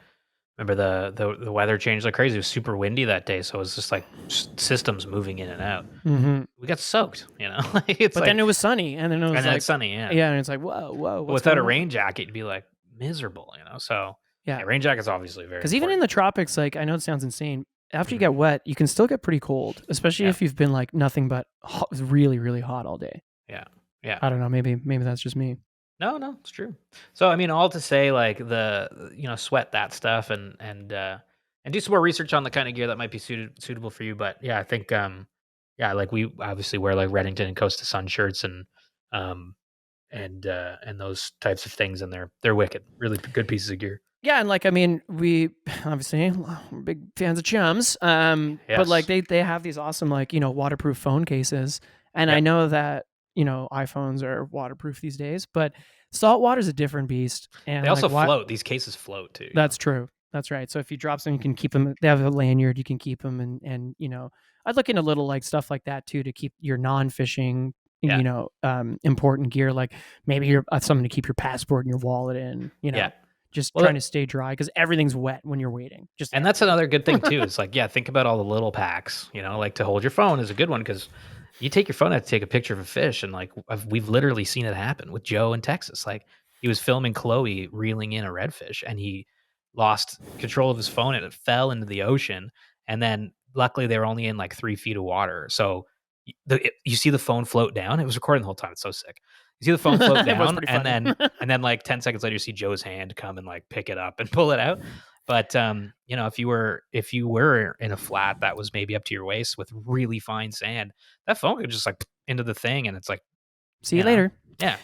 remember the weather changed like crazy. It was super windy that day, so it was just like systems moving in and out. Mm-hmm. We got soaked, you know. Then it was sunny, and then it was like it's sunny, and it's like whoa. Without a rain jacket, you'd be like miserable, you know. So rain jacket's obviously very. Because even in the tropics, like I know it sounds insane, after you get wet, you can still get pretty cold, especially if you've been like nothing but really, really hot all day. Yeah. I don't know. Maybe that's just me. No, it's true. So I mean, all to say, like you know, sweat that stuff and do some more research on the kind of gear that might be suitable for you. But yeah, I think like we obviously wear like Reddington and Coast to Sun shirts and those types of things, and they're wicked, really good pieces of gear. Yeah, and like I mean, we obviously we're big fans of Chums, but like they have these awesome like, you know, waterproof phone cases, and I know that, you know, iPhones are waterproof these days, but saltwater is a different beast. And they also float. These cases float too. That's true. That's right. So if you drop them, you can keep them. They have a lanyard, you can keep them, and you know, I'd look into little like stuff like that too to keep your non-fishing, you know, important gear, like maybe you're something to keep your passport and your wallet in, you know. Just trying to stay dry, because everything's wet when you're waiting. And that's another good thing too. It's like, think about all the little packs, you know, like to hold your phone is a good one, because you take your phone out to take a picture of a fish, and like we've literally seen it happen with Joe in Texas. Like he was filming Chloe reeling in a redfish, and he lost control of his phone and it fell into the ocean. And then luckily they were only in like 3 feet of water. So you see the phone float down. It was recording the whole time. It's so sick. You see the phone float down, and then like 10 seconds later, you see Joe's hand come and like pick it up and pull it out. But you know, if you were in a flat that was maybe up to your waist with really fine sand, that phone could just like into the thing, and it's like, see you later. Yeah.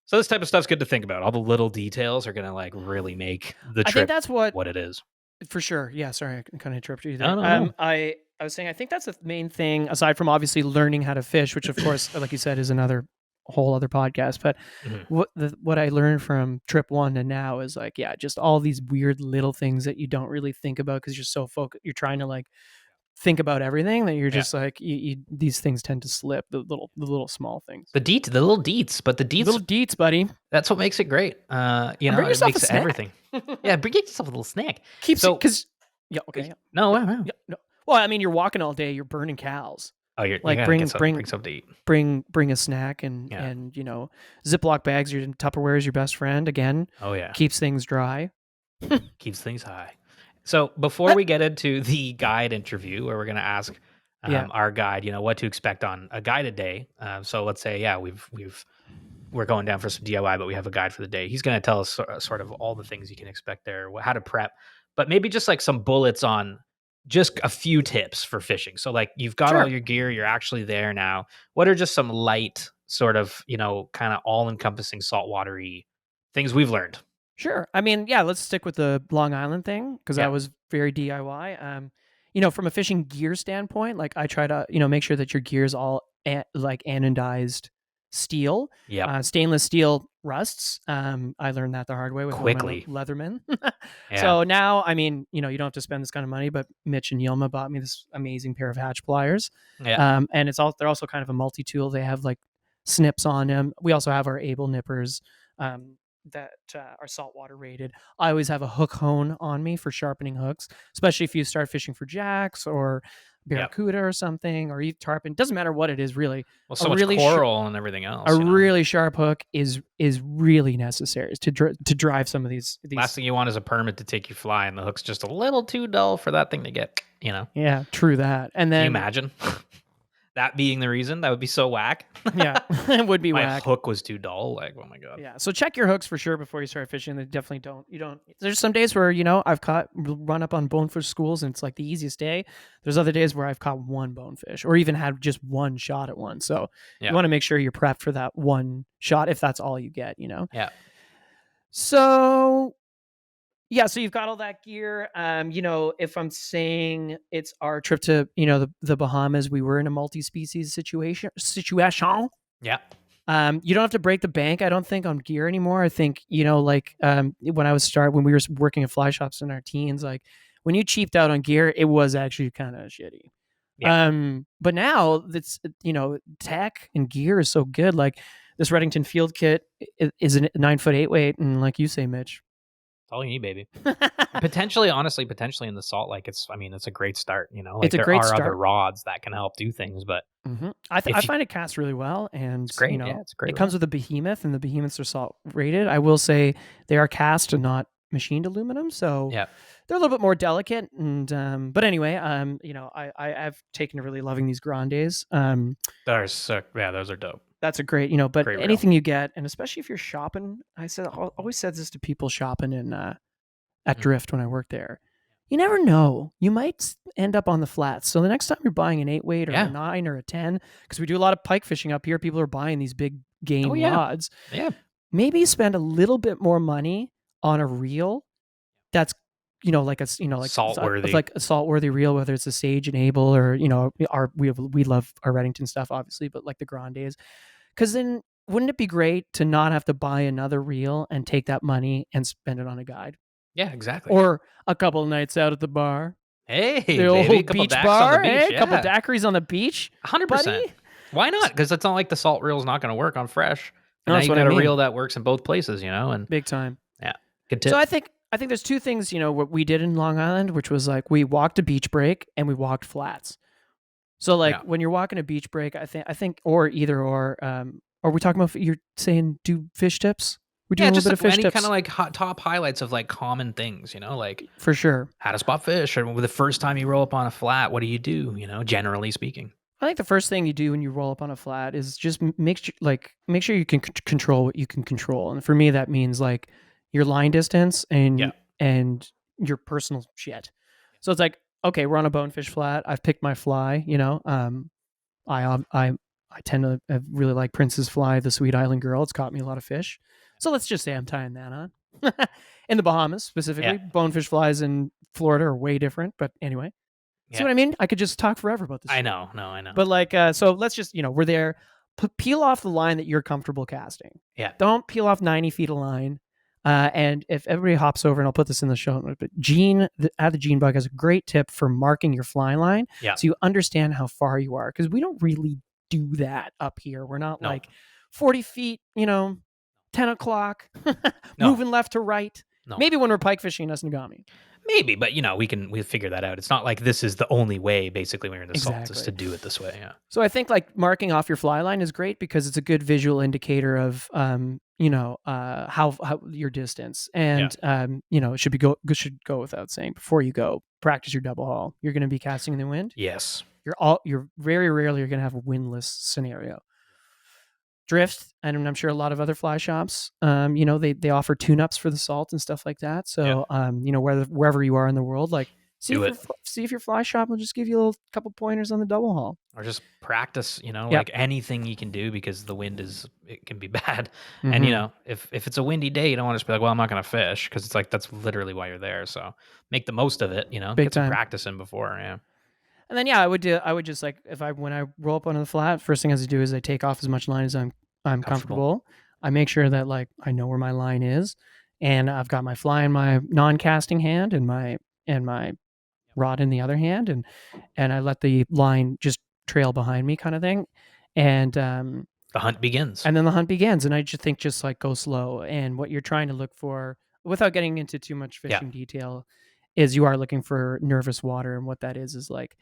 So this type of stuff's good to think about. All the little details are gonna like really make the trip. I think that's what it is. For sure. Yeah. Sorry, I kind of interrupted you there. No. I was saying I think that's the main thing, aside from obviously learning how to fish, which of course, like you said, is another whole other podcast. But what I learned from trip 1 and now is like, just all these weird little things that you don't really think about because you're so focused. You're trying to like think about everything that you're just like these things tend to slip. The little small things. The little deets, buddy. That's what makes it great. You know, it makes everything. Bring yourself a little snack. Because No. Well, I mean, you're walking all day. You're burning cows. Oh, you're like bring something to eat. Bring a snack and you know, Ziploc bags. Your Tupperware is your best friend again. Oh yeah, keeps things dry, keeps things high. So before we get into the guide interview, where we're gonna ask our guide, you know, what to expect on a guided day. So let's say we've we're going down for some DIY, but we have a guide for the day. He's going to tell us sort of all the things you can expect there, how to prep, but maybe just like some bullets on just a few tips for fishing. So like you've got all Sure. your gear, you're actually there now. What are just some light sort of, kind of all encompassing saltwatery things we've learned? Sure. I mean, yeah, let's stick with the Long Island thing because that Yeah. was very DIY. From a fishing gear standpoint, like I try to, make sure that your gear is all like anodized steel. Yep. Stainless steel rusts. I learned that the hard way with one of my Quickly. Leatherman. Yeah. So now, I mean, you don't have to spend this kind of money, but Mitch and Yilma bought me this amazing pair of hatch pliers. Yeah. And they're also kind of a multi-tool. They have like snips on them. We also have our Able nippers. That are saltwater rated. I always have a hook hone on me for sharpening hooks, especially if you start fishing for jacks or barracuda or something, or even tarpon. Doesn't matter what it is, really. Well, A so much really coral and everything else. a really sharp hook is really necessary to drive some of these. Last thing you want is a permit to take you fly, and the hook's just a little too dull for that thing to get. Yeah, true that. And Can you then imagine that being the reason? That would be so whack. yeah, it would be My whack. hook was too dull. Like, oh my god. Yeah, so check your hooks for sure before you start fishing. They definitely don't. You don't. There's some days where I've caught run up on bonefish schools and it's like the easiest day. There's other days where I've caught one bonefish or even had just one shot at one. So Yeah. you want to make sure you're prepped for that one shot if that's all you get. Yeah. So yeah, so you've got all that gear. If I'm saying it's our trip to the Bahamas, we were in a multi-species situation. Yeah. You don't have to break the bank, I don't think, on gear anymore. I think, when we were working at fly shops in our teens, like when you cheaped out on gear, it was actually kind of shitty. Yeah. But now that's, tech and gear is so good. Like this Reddington field kit is a 9-foot 8 weight. And like you say, Mitch, That's all you need, baby. Potentially in the salt, like it's a great start. Like It's a there great are other start. rods that can help do things, but I find it casts really well, and it's great. Yeah, it's a great. it comes with a behemoth, and the behemoths are salt rated. I will say they are cast and not machined aluminum, so Yeah. they're a little bit more delicate. And but anyway, I've taken to really loving these grandes. Those are dope. That's a great, but Great reel. anything you get, and especially if you're shopping, I always said this to people shopping in at Drift when I worked there. You never know. You might end up on the flats. So the next time you're buying an 8 weight or a 9 or a 10, because we do a lot of pike fishing up here, people are buying these big game rods. Yeah. Maybe spend a little bit more money on a reel that's like saltworthy, like a saltworthy reel, whether it's a Sage and Able or we love our Reddington stuff obviously, but like the Grandes, because then wouldn't it be great to not have to buy another reel and take that money and spend it on a guide? Yeah, exactly. Or a couple of nights out at the bar. Hey, the old baby, beach bar. A couple daiquiris on the beach. 100%. Why not? Because it's not like the salt reel is not going to work on fresh. And now That's you what got I a mean. reel that works in both places, and Big time. yeah, good tip. So I think there's two things, what we did in Long Island, which was like we walked a beach break and we walked flats. So like when you're walking a beach break, I think or either or. Are we talking about? You're saying do fish tips? We do a little bit of fish any tips. kind of like top highlights of like common things, like for sure how to spot fish, or the first time you roll up on a flat, what do you do? Generally speaking. I think the first thing you do when you roll up on a flat is just make sure you can control what you can control, and for me that means like your line distance and your personal shit. So it's like, okay, we're on a bonefish flat. I've picked my fly. I tend to really like Prince's Fly, the Sweet Island Girl. It's caught me a lot of fish. So let's just say I'm tying that on. In the Bahamas, specifically. Bonefish flies in Florida are way different. But anyway. See what I mean? I could just talk forever about this. I know. But like, so let's just, we're there. Peel off the line that you're comfortable casting. Yeah. Don't peel off 90 feet of line. And if everybody hops over, and I'll put this in the show notes, but Gene at the Gene Bug has a great tip for marking your fly line. Yeah. So you understand how far you are. Because we don't really do that up here. We're not like 40 feet, 10 o'clock, moving left to right. No. Maybe when we're pike fishing in Esnagami. Maybe, but we figure that out. It's not like this is the only way, basically, when you're in the salt, is to do it this way. Yeah. So I think like marking off your fly line is great because it's a good visual indicator of how your distance, and it should go without saying, before you go, practice your double haul. You're going to be casting in the wind. Yes. You're very rarely going to have a windless scenario. Drift, and I'm sure a lot of other fly shops, they offer tune-ups for the salt and stuff like that. So, wherever you are in the world, like see if your fly shop will just give you a little couple pointers on the double haul, or just practice. Yep. Like anything you can do, because the wind it can be bad. And Mhm. if it's a windy day, you don't want to just be like, well, I'm not going to fish, because it's like that's literally why you're there. So make the most of it. Big Get some time. practice in before. Yeah. And then I would just like when I roll up onto the flat, first thing I do is I take off as much line as I'm comfortable. I make sure that like I know where my line is, and I've got my fly in my non-casting hand and my rod in the other hand, and I let the line just trail behind me, kind of thing, and The hunt begins. and then the hunt begins. And I just think just like go slow, and what you're trying to look for, without getting into too much fishing detail, is you are looking for nervous water, and what that is like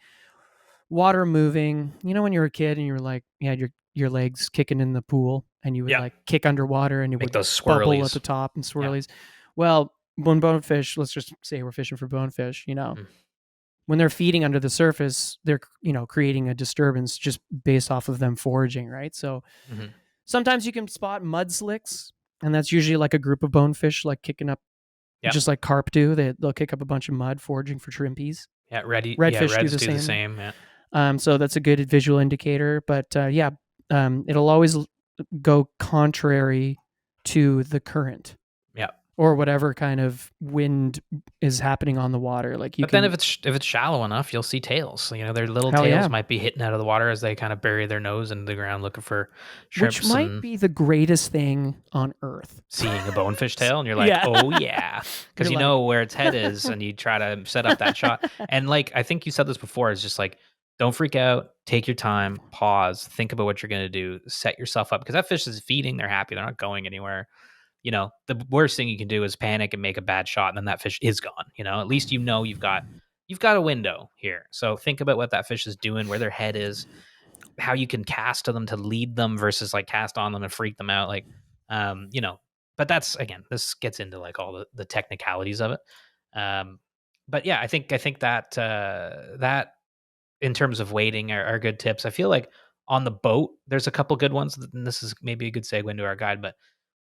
water moving. When you were a kid and you were like, you had your legs kicking in the pool, and you would like kick underwater, and it Make would those bubble at swirlies. the top and swirlies. Well, when bonefish, let's just say we're fishing for bonefish, when they're feeding under the surface, they're creating a disturbance just based off of them foraging, right? So sometimes you can spot mud slicks, and that's usually like a group of bonefish like kicking up, just like carp do. They'll kick up a bunch of mud foraging for shrimpies. Yeah, Redfish do reds the same. Yeah. So that's a good visual indicator. But it'll always go contrary to the current. Yeah. Or whatever kind of wind is happening on the water. Like then if it's shallow enough, you'll see tails. Their little tails might be hitting out of the water as they kind of bury their nose into the ground looking for shrimps. Which might be the greatest thing on earth. Seeing a bonefish tail, and you're like, oh yeah, because you know where its head is, and you try to set up that shot. And like I think you said this before, is just like, don't freak out, take your time, pause, think about what you're gonna do, set yourself up, because that fish is feeding, they're happy, they're not going anywhere. The worst thing you can do is panic and make a bad shot, and then that fish is gone. At least you've got a window here. So think about what that fish is doing, where their head is, how you can cast to them to lead them versus like cast on them and freak them out. Like, but that's, again, this gets into like all the technicalities of it. But yeah, I think that that in terms of waiting are good tips. I feel like on the boat, there's a couple good ones. And this is maybe a good segue into our guide, but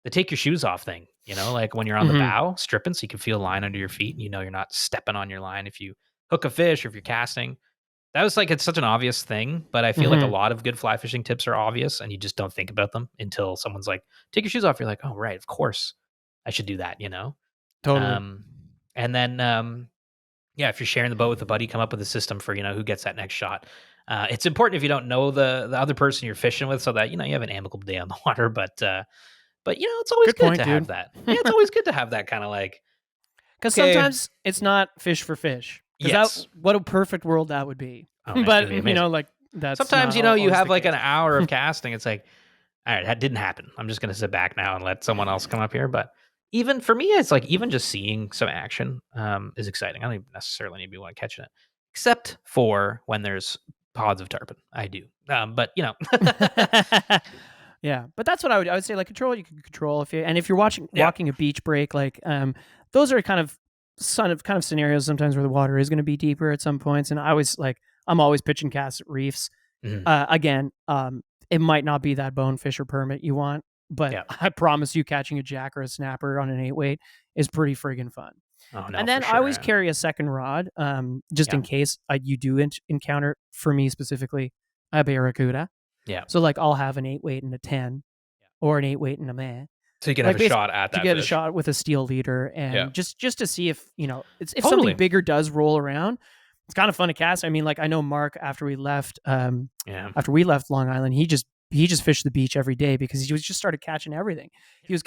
the take your shoes off thing, like when you're on the bow stripping, so you can feel line under your feet, and you're not stepping on your line if you hook a fish or if you're casting. That was like, it's such an obvious thing, but I feel like a lot of good fly fishing tips are obvious, and you just don't think about them until someone's like, take your shoes off. You're like, oh, right, of course I should do that, Totally. And then, if you're sharing the boat with a buddy, come up with a system for, who gets that next shot. It's important if you don't know the other person you're fishing with, so that, you have an amicable day on the water, but it's always good to have that. Yeah, it's always good to have that kind of like, because sometimes it's not fish for fish. Yes. What a perfect world that would be. Oh, but like that's sometimes you have like an hour of casting. It's like, all right, that didn't happen. I'm just gonna sit back now and let someone else come up here. But even for me, it's like, even just seeing some action is exciting. I don't even necessarily need to be one catching it, except for when there's pods of tarpon. I do, but yeah. But that's what I would say. Like control, you can control if you're walking a beach break. Like those are kind of scenarios sometimes where the water is going to be deeper at some points, and I'm always pitching casts at reefs. Again, it might not be that bonefish or permit you want, but I promise you, catching a jack or a snapper on an 8-weight is pretty friggin' fun. Oh, no, and then I always carry a second rod, just in case you do encounter, for me specifically, a barracuda. Yeah. So like I'll have an 8-weight and a 10, or an 8-weight and a meh. So you can have a shot at that. To get fish. a shot with a steel leader, and just to see if if something bigger does roll around. It's kind of fun to cast. I mean, like I know Mark, after we left Long Island, he just fished the beach every day because he just started catching everything. He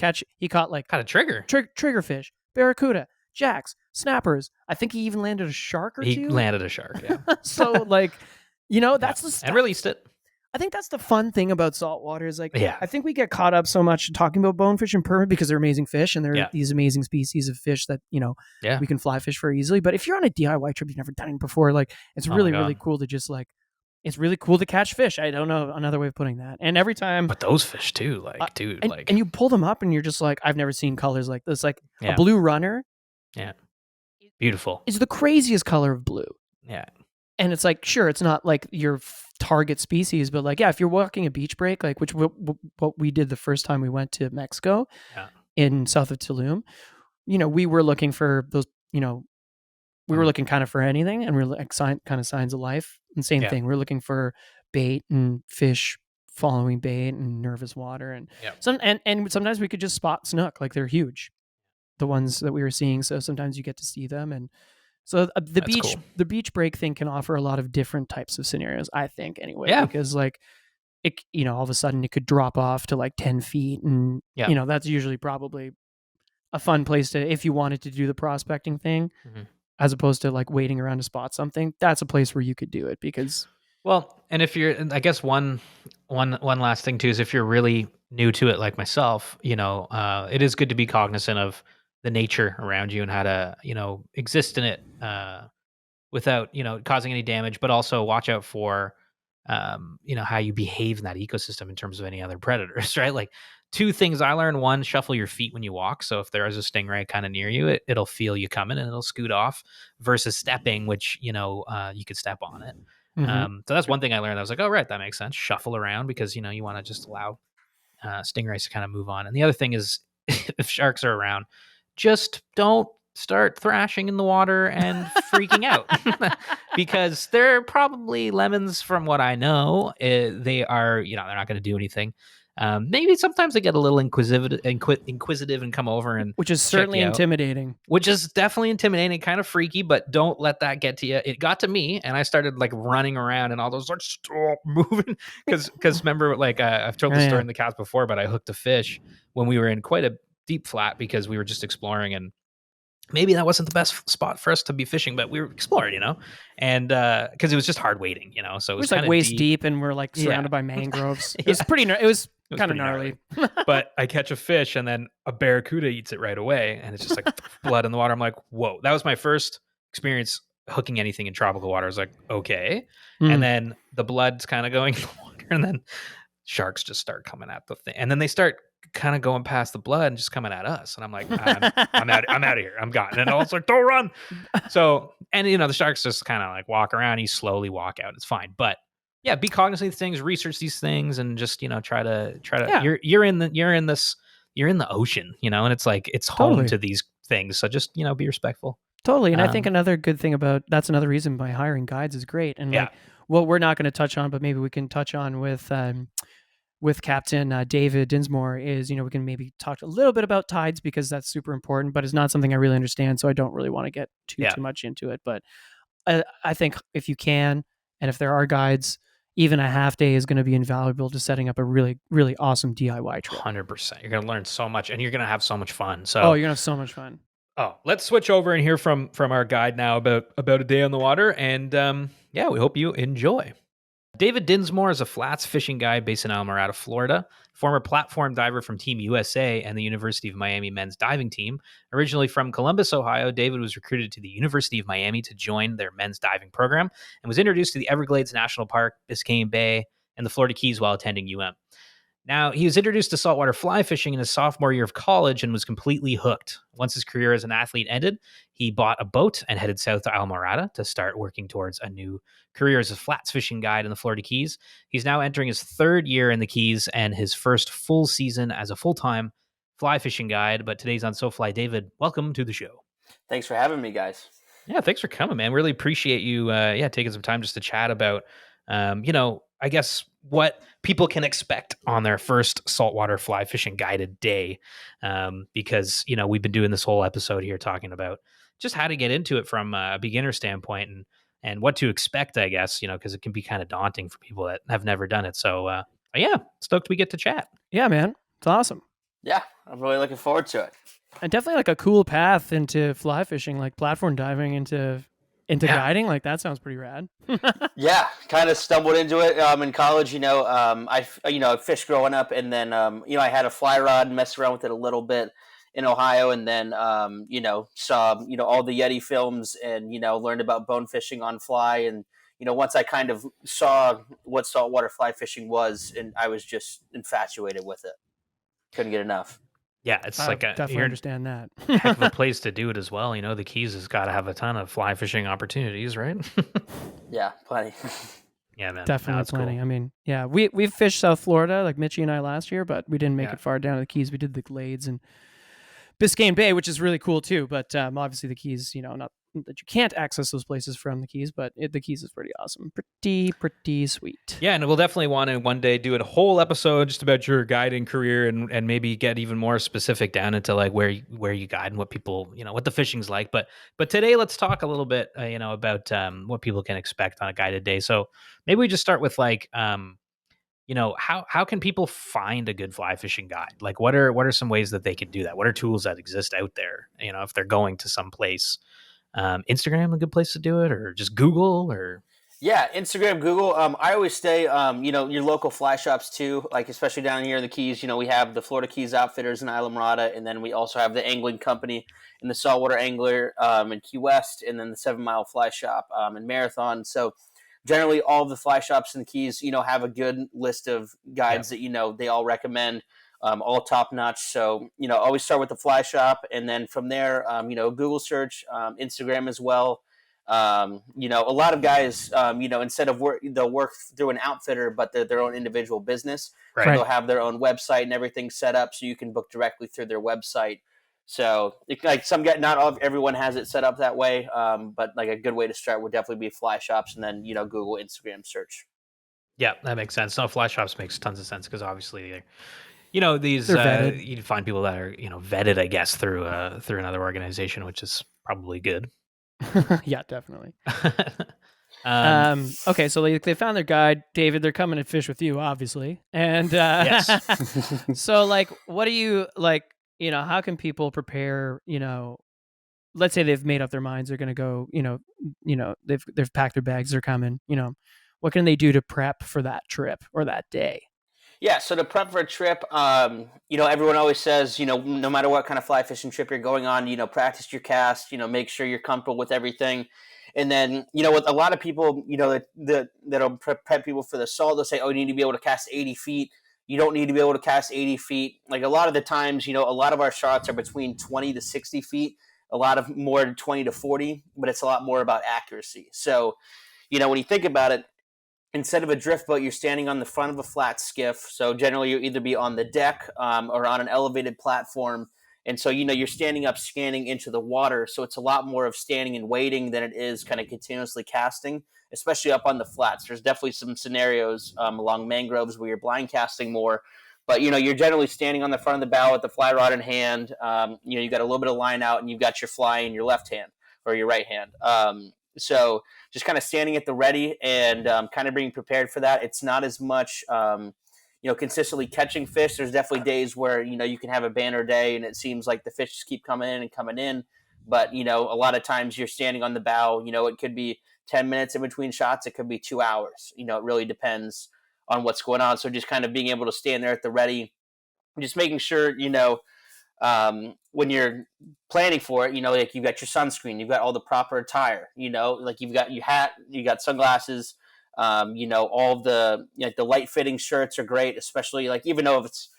caught like a trigger triggerfish, barracuda, jacks, snappers. I think he even landed a shark or two. He landed a shark. Yeah. So like, that's the stuff. And released it. I think that's the fun thing about saltwater is like, I think we get caught up so much talking about bonefish and permit because they're amazing fish and they're these amazing species of fish that, we can fly fish very easily. But if you're on a DIY trip, you've never done it before, like it's really cool to just like, it's really cool to catch fish. I don't know another way of putting that. And every time. But those fish too, like, dude, and you pull them up and you're just like, I've never seen colors like this. Like a blue runner. Yeah. Beautiful. It's the craziest color of blue. Yeah. And it's like, sure, it's not like your target species, but like, yeah, if you're walking a beach break, like what we did the first time we went to Mexico in south of Tulum, we were looking for those, we were looking kind of for anything, and we we're like kind of signs of life. And same thing, we're looking for bait and fish following bait and nervous water, and and sometimes we could just spot snook, like they're huge, the ones that we were seeing. So sometimes you get to see them, and so the beach break thing can offer a lot of different types of scenarios, I think, anyway. Yeah. Because like it, all of a sudden it could drop off to like 10 feet, and that's usually probably a fun place to, if you wanted to do the prospecting thing, as opposed to like waiting around to spot something. That's a place where you could do it because. Well, and if you're, I guess one last thing too is if you're really new to it, like myself, it is good to be cognizant of the nature around you and how to, exist in it without, causing any damage, but also watch out for, how you behave in that ecosystem in terms of any other predators, right? Like, two things I learned: one, shuffle your feet when you walk. So if there is a stingray kind of near you, it'll feel you coming and it'll scoot off, versus stepping, which, you could step on it. So that's one thing I learned. I was like, oh, right, that makes sense. Shuffle around because, you want to just allow stingrays to kind of move on. And the other thing is, if sharks are around, just don't start thrashing in the water and freaking out because they're probably lemons from what I know. They are, they're not going to do anything. Maybe sometimes they get a little inquisitive and come over, and which is certainly intimidating. Which is definitely intimidating, kind of freaky, but don't let that get to you. It got to me, and I started like running around, and all those like, stop moving, because remember, like I've told this story in the cast before, but I hooked a fish when we were in quite a deep flat because we were just exploring, and maybe that wasn't the best spot for us to be fishing, but we were exploring, and because it was just hard wading, so it was like waist deep, and we're like surrounded by mangroves. It was it was kind of gnarly. But I catch a fish, and then a barracuda eats it right away, and it's just like blood in the water. I'm like, whoa. That was my first experience hooking anything in tropical water. I was like, okay. And then the blood's kind of going in the water, and then sharks just start coming at the thing, and then they start kind of going past the blood and just coming at us, and I'm like, I'm out of here, I'm gone. And I was like, don't run. So, and the sharks just kind of like walk around, you slowly walk out, it's fine. But yeah, be cognizant of things, research these things, and just try to you're in the ocean, and it's like it's home to these things, so just be respectful. Totally. And I think another good thing about that's another reason why hiring guides is great. And like what we're not going to touch on, but maybe we can touch on with Captain David Dinsmore is, we can maybe talk a little bit about tides, because that's super important, but it's not something I really understand, so I don't really want to get too much into it. But I think if you can, and if there are guides, even a half day is going to be invaluable to setting up a really, really awesome DIY trip. 100%. You're going to learn so much, and you're going to have so much fun. So, you're going to have so much fun. Oh, let's switch over and hear from our guide now about a day on the water, and we hope you enjoy. David Dinsmore is a flats fishing guide based in Islamorada, Florida, former platform diver from Team USA and the University of Miami men's diving team. Originally from Columbus, Ohio, David was recruited to the University of Miami to join their men's diving program and was introduced to the Everglades National Park, Biscayne Bay, and the Florida Keys while attending UM. Now, he was introduced to saltwater fly fishing in his sophomore year of college and was completely hooked. Once his career as an athlete ended, he bought a boat and headed south to Islamorada to start working towards a new career as a flats fishing guide in the Florida Keys. He's now entering his third year in the Keys and his first full season as a full-time fly fishing guide. But today's on SoFly. David, welcome to the show. Thanks for having me, guys. Yeah, thanks for coming, man. Really appreciate you taking some time just to chat about, I guess what people can expect on their first saltwater fly fishing guided day. Because, we've been doing this whole episode here talking about just how to get into it from a beginner standpoint and what to expect, I guess, because it can be kind of daunting for people that have never done it. So, stoked we get to chat. Yeah, man. It's awesome. Yeah, I'm really looking forward to it. And definitely like a cool path into fly fishing, like platform diving into guiding. Like that sounds pretty rad. Yeah, kind of stumbled into it in college. I fished growing up, and then I had a fly rod and messed around with it a little bit in Ohio, and then saw all the Yeti films, and learned about bone fishing on fly, and once I kind of saw what saltwater fly fishing was, and I was just infatuated with it. Couldn't get enough. Yeah, it's I definitely understand that. Heck of a place to do it as well. The Keys has got to have a ton of fly fishing opportunities, right? Yeah, plenty. Yeah, man. No, Definitely that's planning. cool. I mean, yeah, we fished South Florida, like Mitchie and I last year, but we didn't make Yeah. it far down to the Keys. We did the Glades and Biscayne Bay, which is really cool too. But obviously the Keys, not that you can't access those places from the Keys, but the Keys is pretty awesome, pretty sweet. Yeah, and we'll definitely want to one day do a whole episode just about your guiding career and maybe get even more specific down into like where you guide and what people, what the fishing's like. But today let's talk a little bit, about what people can expect on a guided day. So maybe we just start with like, how can people find a good fly fishing guide? Like what are some ways that they can do that? What are tools that exist out there? If they're going to some place, Instagram a good place to do it, or just Google, or Yeah, Instagram, Google. I always stay, your local fly shops too. Like especially down here in the Keys, we have the Florida Keys Outfitters in Islamorada, and then we also have the Angling Company and the Saltwater Angler in Key West, and then the 7 Mile Fly Shop in Marathon. So generally, all of the fly shops in the Keys, have a good list of yeah, guides that they all recommend. All top notch. So, always start with the fly shop, and then from there, Google search, Instagram as well. A lot of guys, instead of they'll work through an outfitter, but they're their own individual business. So right. they'll have their own website and everything set up, so you can book directly through their website. So, like everyone has it set up that way, but like a good way to start would definitely be fly shops, and then Google, Instagram search. Yeah, that makes sense. No, fly shops makes tons of sense because obviously, these They're vetted. you find people that are vetted, I guess, through another organization, which is probably good. Yeah, definitely. um, Okay, so they found their guide, David. They're coming to fish with you, obviously, and Yes. so like, what do you like? How can people prepare? Let's say they've made up their minds they're going to go. They've packed their bags. They're coming. What can they do to prep for that trip or that day? Yeah, so to prep for a trip, everyone always says, no matter what kind of fly fishing trip you're going on, practice your cast, make sure you're comfortable with everything. And then, with a lot of people, that'll prep people for the salt, they'll say, oh, you need to be able to cast 80 feet. You don't need to be able to cast 80 feet. Like a lot of the times, a lot of our shots are between 20 to 60 feet, a lot of more 20 to 40, but it's a lot more about accuracy. So, when you think about it, instead of a drift boat, you're standing on the front of a flat skiff. So generally, you'll either be on the deck or on an elevated platform. And so, you're standing up, scanning into the water. So it's a lot more of standing and waiting than it is kind of continuously casting, especially up on the flats. There's definitely some scenarios along mangroves where you're blind casting more. But, you're generally standing on the front of the bow with the fly rod in hand. You got a little bit of line out and you've got your fly in your left hand or your right hand. So just kind of standing at the ready and kind of being prepared for that. It's not as much, consistently catching fish. There's definitely days where, you can have a banner day and it seems like the fish just keep coming in and coming in. But, a lot of times you're standing on the bow, it could be 10 minutes in between shots. It could be 2 hours. It really depends on what's going on. So just kind of being able to stand there at the ready, just making sure, when you're planning for it, like you've got your sunscreen, you've got all the proper attire, like you've got your hat, you got sunglasses, all the the light fitting shirts are great, especially like even though if it's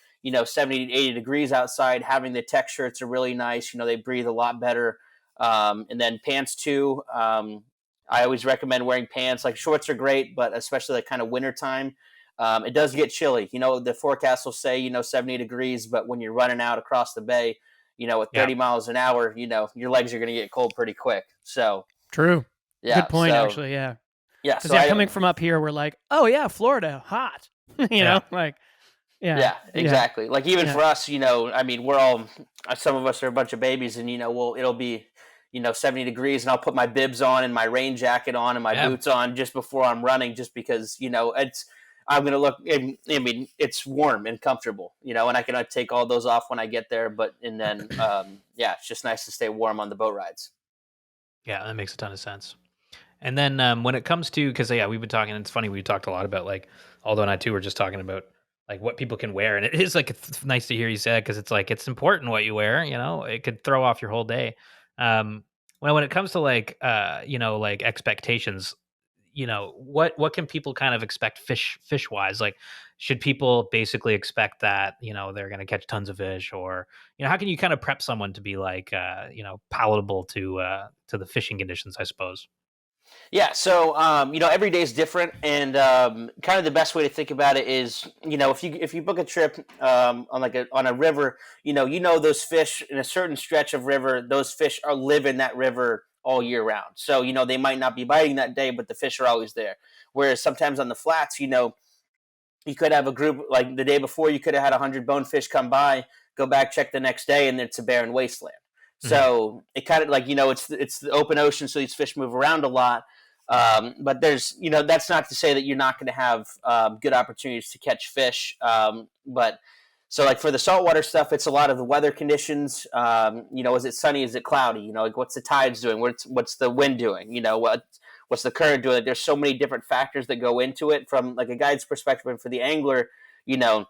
70 to 80 degrees outside, having the tech shirts are really nice. They breathe a lot better. And then pants too. I always recommend wearing pants. Like shorts are great, but especially like kind of wintertime. It does get chilly. The forecast will say, 70 degrees, but when you're running out across the bay, with yeah, 30 miles an hour, your legs are going to get cold pretty quick. So, True. yeah. Good point, So, actually. Yeah. yeah. Because So coming from up here, we're like, oh yeah, Florida, hot. Yeah. Like, yeah, yeah, exactly. Like even Yeah. for us, I mean, we're all, some of us are a bunch of babies and, it'll be, 70 degrees and I'll put my bibs on and my rain jacket on and my Yeah. boots on just before I'm running, just because, I'm going to look, I mean, it's warm and comfortable, and I can take all those off when I get there. And then, it's just nice to stay warm on the boat rides. Yeah, that makes a ton of sense. And then when it comes to, because we've been talking, it's funny, we talked a lot about like, Aldo and I too were just talking about like what people can wear. And it is like, it's nice to hear you say it because it's like, it's important what you wear, it could throw off your whole day. When it comes to like, like expectations, what can people kind of expect fish wise? Like, should people basically expect that, they're going to catch tons of fish, or, how can you kind of prep someone to be like, palatable to the fishing conditions, I suppose? Yeah, so every day is different, and kind of the best way to think about it is, if you book a trip on a river, those fish in a certain stretch of river, those fish are live in that river all year round. So they might not be biting that day, but the fish are always there. Whereas sometimes on the flats, you could have a group like the day before, you could have had 100 bonefish come by, go back, check the next day, and it's a barren wasteland. Mhm. So it kind of like it's the open ocean, so these fish move around a lot. But there's that's not to say that you're not going to have good opportunities to catch fish. But so like for the saltwater stuff, it's a lot of the weather conditions. Is it sunny? Is it cloudy? Like what's the tides doing? What's the wind doing? What's the current doing? Like, there's so many different factors that go into it from like a guide's perspective, and for the angler, you know,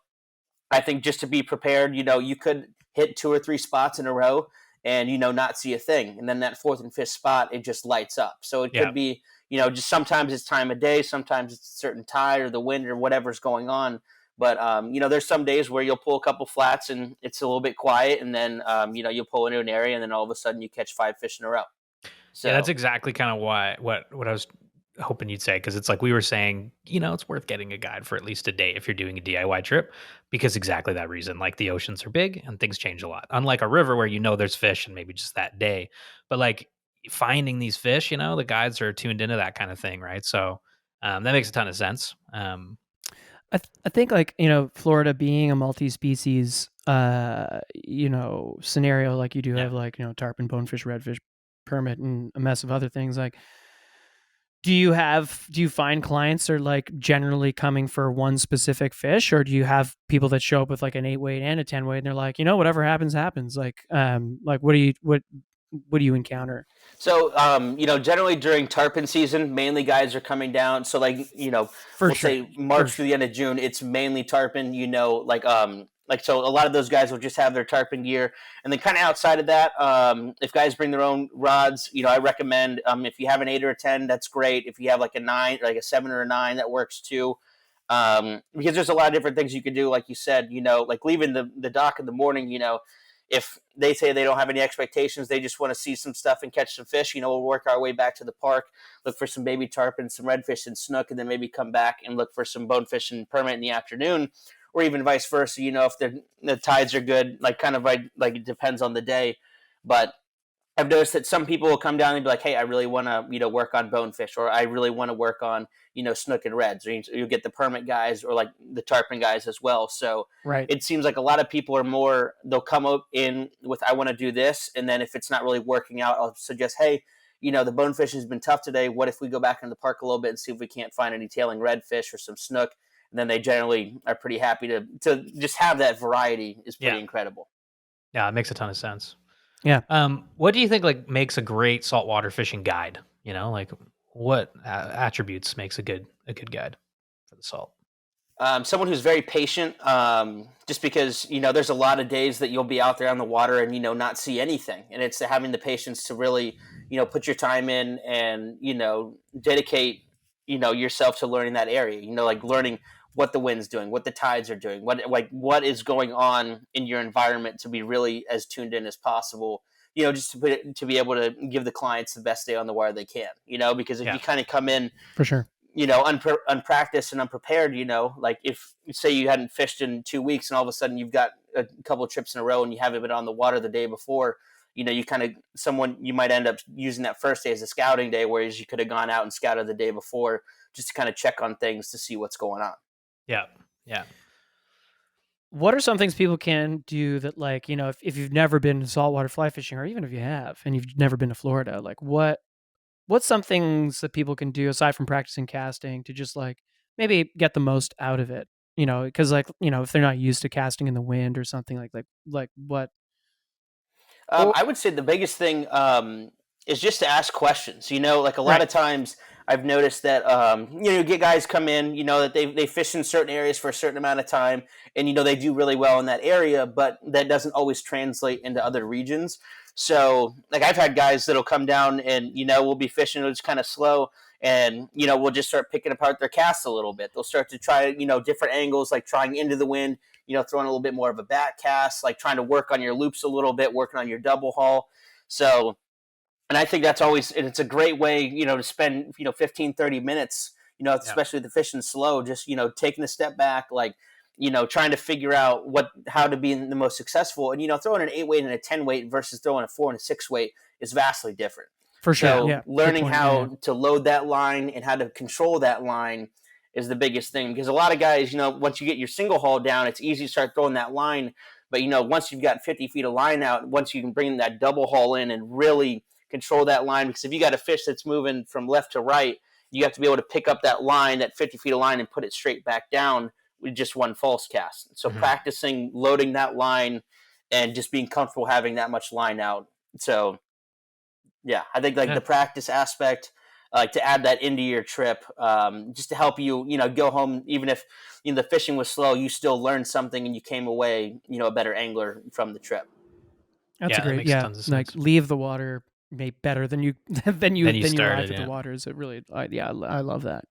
I think just to be prepared, you could hit two or three spots in a row and not see a thing, and then that fourth and fifth spot it just lights up. So it Yeah. could be just sometimes it's time of day, sometimes it's a certain tide or the wind or whatever's going on. But there's some days where you'll pull a couple flats and it's a little bit quiet, and then you'll pull into an area and then all of a sudden you catch five fish in a row. Yeah, that's So exactly kind of why what I was hoping you'd say, because it's like we were saying, it's worth getting a guide for at least a day if you're doing a DIY trip, because exactly that reason. Like the oceans are big and things change a lot. Unlike a river where there's fish and maybe just that day, but like finding these fish, the guides are tuned into that kind of thing, right? So that makes a ton of sense. I think like Florida being a multi-species scenario, like you do Yeah. have like tarpon, bonefish, redfish, permit, and a mess of other things. Like, do you find clients are like generally coming for one specific fish, or do you have people that show up with like an 8 weight and a 10 weight and they're like, whatever happens happens? Like what do you encounter? So, generally during tarpon season, mainly guys are coming down. So, like, For we'll sure. say March through the end of June, it's mainly tarpon. So a lot of those guys will just have their tarpon gear, and then kind of outside of that, if guys bring their own rods, I recommend if you have an 8 or a 10, that's great. If you have like a 9, like a 7 or a 9, that works too. Because there's a lot of different things you can do, like you said, like leaving the dock in the morning, if they say they don't have any expectations, they just want to see some stuff and catch some fish, we'll work our way back to the park, look for some baby tarpon, some redfish and snook, and then maybe come back and look for some bonefish and permit in the afternoon, or even vice versa, if the tides are good, like kind of like it depends on the day. But I've noticed that some people will come down and be like, "Hey, I really want to, work on bonefish, or I really want to work on, snook and reds." Or you get the permit guys, or like the tarpon guys as well. So Right. it seems like a lot of people are more. They'll come up in with, "I want to do this," and then if it's not really working out, I'll suggest, "Hey, the bonefish has been tough today. What if we go back in the park a little bit and see if we can't find any tailing redfish or some snook?" And then they generally are pretty happy to just have that variety is pretty Yeah. incredible. Yeah, it makes a ton of sense. Yeah. What do you think like makes a great saltwater fishing guide? Like what attributes makes a good guide for the salt? Someone who's very patient, just because there's a lot of days that you'll be out there on the water and not see anything, and it's having the patience to really put your time in and dedicate yourself to learning that area. Like learning what the wind's doing, what the tides are doing, what is going on in your environment, to be really as tuned in as possible. Just to be able to give the clients the best day on the water they can. Because if Yeah. you kind of come in For sure. unpracticed and unprepared, like if say you hadn't fished in 2 weeks and all of a sudden you've got a couple of trips in a row and you haven't been on the water the day before, you might end up using that first day as a scouting day, whereas you could have gone out and scouted the day before just to kind of check on things to see what's going on. Yeah. Yeah. What are some things people can do that, like, if you've never been to saltwater fly fishing, or even if you have and you've never been to Florida, like what's some things that people can do aside from practicing casting to just like maybe get the most out of it? Because like, if they're not used to casting in the wind or something like what? Or I would say the biggest thing is just to ask questions. Like a lot right, of times I've noticed that you get guys come in, that they fish in certain areas for a certain amount of time, and they do really well in that area, but that doesn't always translate into other regions. So like I've had guys that'll come down and we'll be fishing, it's kind of slow, and we'll just start picking apart their casts a little bit. They'll start to try different angles, like trying into the wind, throwing a little bit more of a back cast, like trying to work on your loops a little bit, working on your double haul. So And I think that's always, and it's a great way, to spend, 15, 30 minutes, Yeah. especially the fishing slow, just, taking a step back, like, trying to figure out how to be the most successful. And, throwing an 8 weight and a 10 weight versus throwing a 4 and a 6 weight is vastly different. For sure. So Yeah. Good learning point. Yeah, yeah. how to load that line and how to control that line is the biggest thing, because a lot of guys, once you get your single haul down, it's easy to start throwing that line. But, once you've got 50 feet of line out, once you can bring that double haul in and really control that line, because if you got a fish that's moving from left to right, you have to be able to pick up that line, that 50 feet of line, and put it straight back down with just one false cast. So practicing loading that line and just being comfortable having that much line out. So yeah, I think like the practice aspect, like to add that into your trip, just to help you, go home, even if the fishing was slow, you still learned something and you came away, a better angler from the trip. That's a that great, makes tons of like sense. leave the water made better than you than you arrived started, at the water. Is it really? I love that.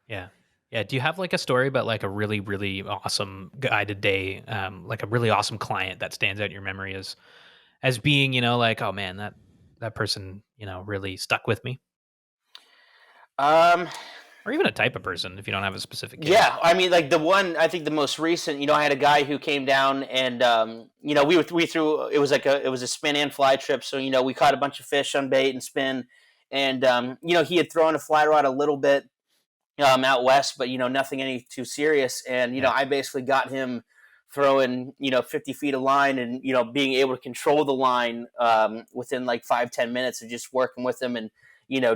Yeah. Yeah. Do you have like a story about like a really, really awesome guided day, like a really awesome client that stands out in your memory as being, like, oh man, that person, really stuck with me? Um, Or even a type of person if you don't have a specific case. Yeah, I mean, like the one, I think the most recent, I had a guy who came down and, we threw, it was a spin and fly trip. So, we caught a bunch of fish on bait and spin. And, he had thrown a fly rod a little bit, out west, but, nothing any too serious. And, I basically got him throwing, 50 feet of line and, being able to control the line, within like 5-10 minutes of just working with him and,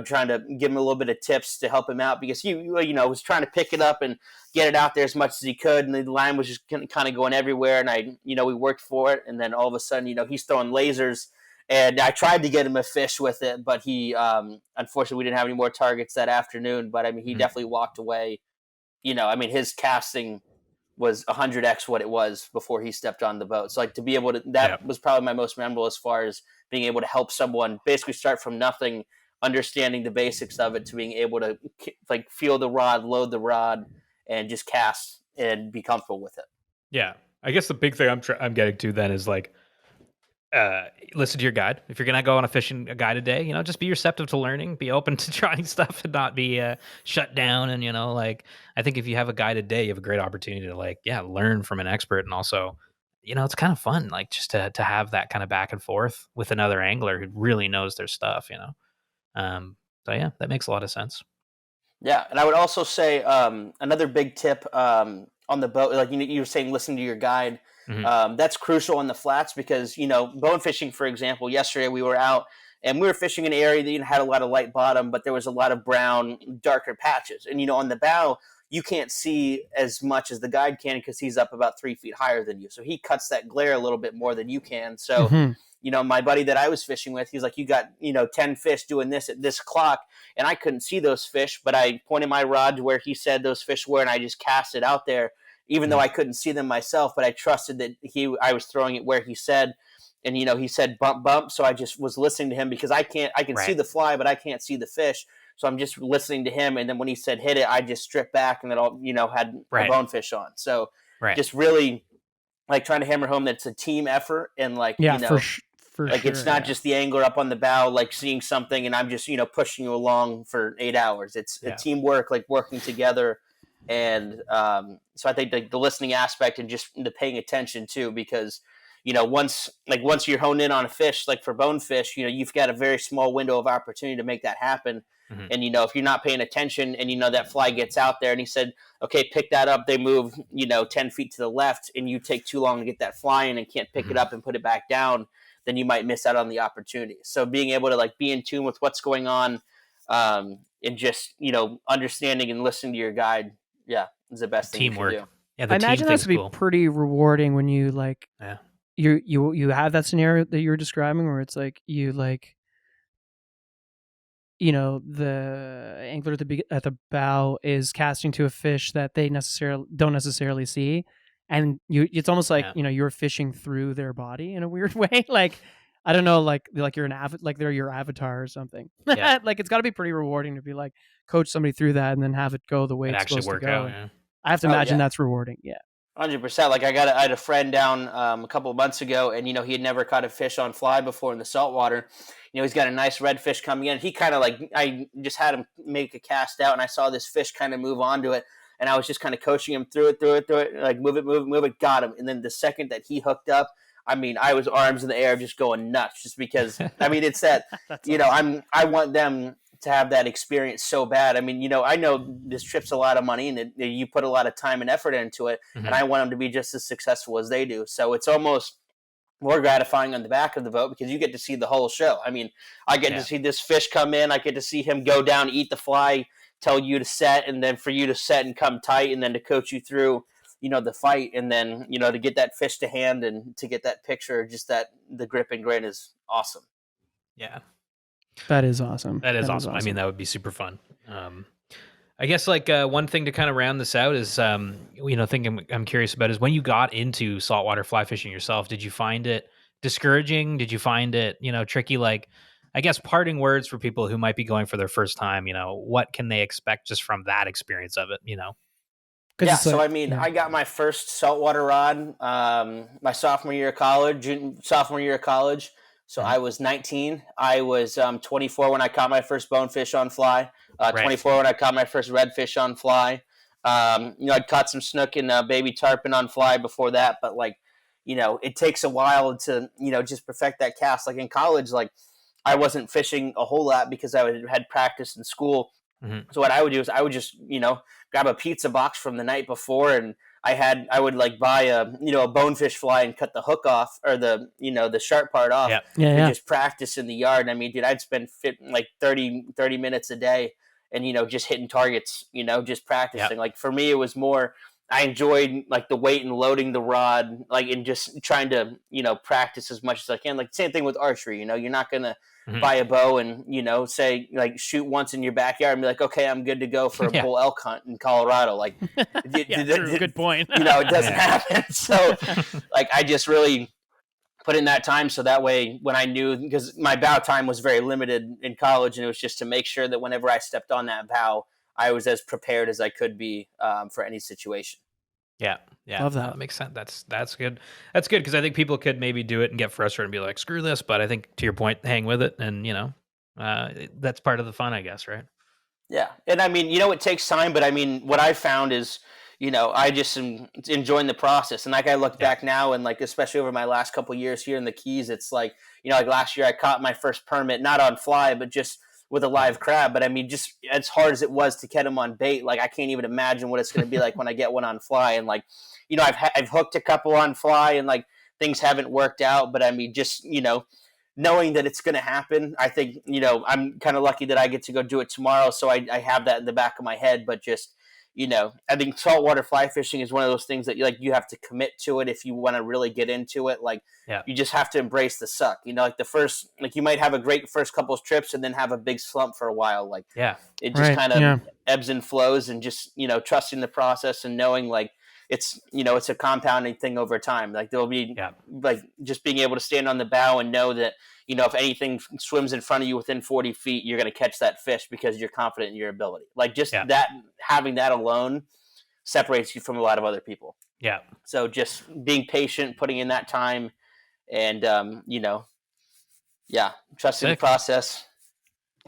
trying to give him a little bit of tips to help him out, because he, was trying to pick it up and get it out there as much as he could. And the line was just kind of going everywhere. And we worked for it. And then all of a sudden, he's throwing lasers, and I tried to get him a fish with it, but he, unfortunately, we didn't have any more targets that afternoon. But I mean, he definitely walked away. His casting was 100x what it was before he stepped on the boat. So like to be able to, that was probably my most memorable as far as being able to help someone basically start from nothing, understanding the basics of it, to being able to like feel the rod, load the rod, and just cast and be comfortable with it. Yeah. I guess the big thing I'm getting to then is like, listen to your guide. If you're gonna go on a fishing guide a day, just be receptive to learning, be open to trying stuff, and not be shut down. And like, I think if you have a guide a day, you have a great opportunity to like, learn from an expert, and also, it's kind of fun, like just to have that kind of back and forth with another angler who really knows their stuff. So yeah, that makes a lot of sense. Yeah, and I would also say another big tip on the boat, like you were saying, listen to your guide. That's crucial on the flats, because bone fishing, for example, yesterday we were out and we were fishing an area that had a lot of light bottom, but there was a lot of brown, darker patches. And on the bow, you can't see as much as the guide can because he's up about 3 feet higher than you, so he cuts that glare a little bit more than you can. So. My buddy that I was fishing with, he's like, you got, 10 fish doing this at this clock. And I couldn't see those fish, but I pointed my rod to where he said those fish were, and I just cast it out there, even though I couldn't see them myself, but I trusted that I was throwing it where he said. And, he said bump, bump. So I just was listening to him, because I can see the fly, but I can't see the fish. So I'm just listening to him. And then when he said hit it, I just stripped back and then all, had a bonefish on. So just really like trying to hammer home that it's a team effort, and like, like it's not just the angler up on the bow, like seeing something and I'm just, pushing you along for 8 hours. It's a teamwork, like working together. And so I think the listening aspect and just the paying attention too, because, once you're honed in on a fish, like for bonefish, you've got a very small window of opportunity to make that happen. And, if you're not paying attention and, that fly gets out there and he said, okay, pick that up. They move, 10 feet to the left, and you take too long to get that fly in and can't pick it up and put it back down, then you might miss out on the opportunity. So being able to like be in tune with what's going on, and just, understanding and listening to your guide. Yeah. Is the best thing Teamwork. you can do. Yeah. I imagine that's to be cool. pretty rewarding when you like, you have that scenario that you were describing where it's like, you like, the angler at the bow is casting to a fish that they don't necessarily see, and it's almost like you're fishing through their body in a weird way. Like, I don't know, like you're like they're your avatar or something. Like it's got to be pretty rewarding to be like coach somebody through that and then have it go the way it's supposed to go. Out, I have to imagine that's rewarding. Yeah. 100%. Like I had a friend down a couple of months ago, and he had never caught a fish on fly before in the saltwater. He's got a nice redfish coming in. He kind of like I just had him make a cast out, and I saw this fish kind of move onto it, and I was just kind of coaching him through it, like move it, got him. And then the second that he hooked up, I mean, I was arms in the air, just going nuts, just because. I mean, it's that awesome. I want them to have that experience so bad. I mean, I know this trip's a lot of money and you put a lot of time and effort into it, and I want them to be just as successful as they do. So it's almost more gratifying on the back of the boat because you get to see the whole show. I mean, I get to see this fish come in, I get to see him go down, eat the fly, tell you to set, and then for you to set and come tight, and then to coach you through, the fight, and then, to get that fish to hand and to get that picture, just that the grip and grin is awesome. Yeah. That is awesome. That is awesome. I mean, that would be super fun. I guess like one thing to kind of round this out is, thing I'm curious about is when you got into saltwater fly fishing yourself, did you find it discouraging? Did you find it, tricky? Like, I guess parting words for people who might be going for their first time, what can they expect just from that experience of it, Yeah, so I mean, I got my first saltwater rod my sophomore year of college. So I was 19. I was 24 when I caught my first bonefish on fly. 24 when I caught my first redfish on fly. I'd caught some snook and baby tarpon on fly before that, but like, it takes a while to just perfect that cast. Like in college, like I wasn't fishing a whole lot because I had practice in school. So what I would do is I would just grab a pizza box from the night before, and I would like buy a bonefish fly and cut the hook off, or the sharp part off, and just practice in the yard. I mean, dude, I'd spend like 30 minutes a day, and just hitting targets, just practicing. Like for me, it was more, I enjoyed like the weight and loading the rod, like, and just trying to practice as much as I can. Like same thing with archery. You're not gonna buy a bow and say like shoot once in your backyard and be like, okay, I'm good to go for a bull elk hunt in Colorado. Like, good point. It doesn't happen. So like I just really put in that time, so that way when I knew, because my bow time was very limited in college, and it was just to make sure that whenever I stepped on that bow, I was as prepared as I could be for any situation. Yeah. Love that. That makes sense. That's good. That's good because I think people could maybe do it and get frustrated and be like, "Screw this!" But I think to your point, hang with it, and that's part of the fun, I guess, right? Yeah, and I mean, it takes time, but I mean, what I found is, I just am enjoying the process, and like I look back now, and like especially over my last couple of years here in the Keys, it's like like last year I caught my first permit, not on fly, but just with a live crab. But I mean, just as hard as it was to get them on bait, like I can't even imagine what it's going to be like when I get one on fly. And like, I've hooked a couple on fly, and like things haven't worked out. But I mean, just knowing that it's going to happen, I think I'm kind of lucky that I get to go do it tomorrow, so I have that in the back of my head. But just I think saltwater fly fishing is one of those things that you have to commit to it if you want to really get into it. Like, you just have to embrace the suck. Like the first, like you might have a great first couple of trips and then have a big slump for a while. Like, it just kind of ebbs and flows, and just trusting the process and knowing like it's it's a compounding thing over time. Like there'll be like just being able to stand on the bow and know that if anything swims in front of you within 40 feet, you're going to catch that fish because you're confident in your ability. Like just that, having that alone separates you from a lot of other people. Yeah. So just being patient, putting in that time, and trusting the process.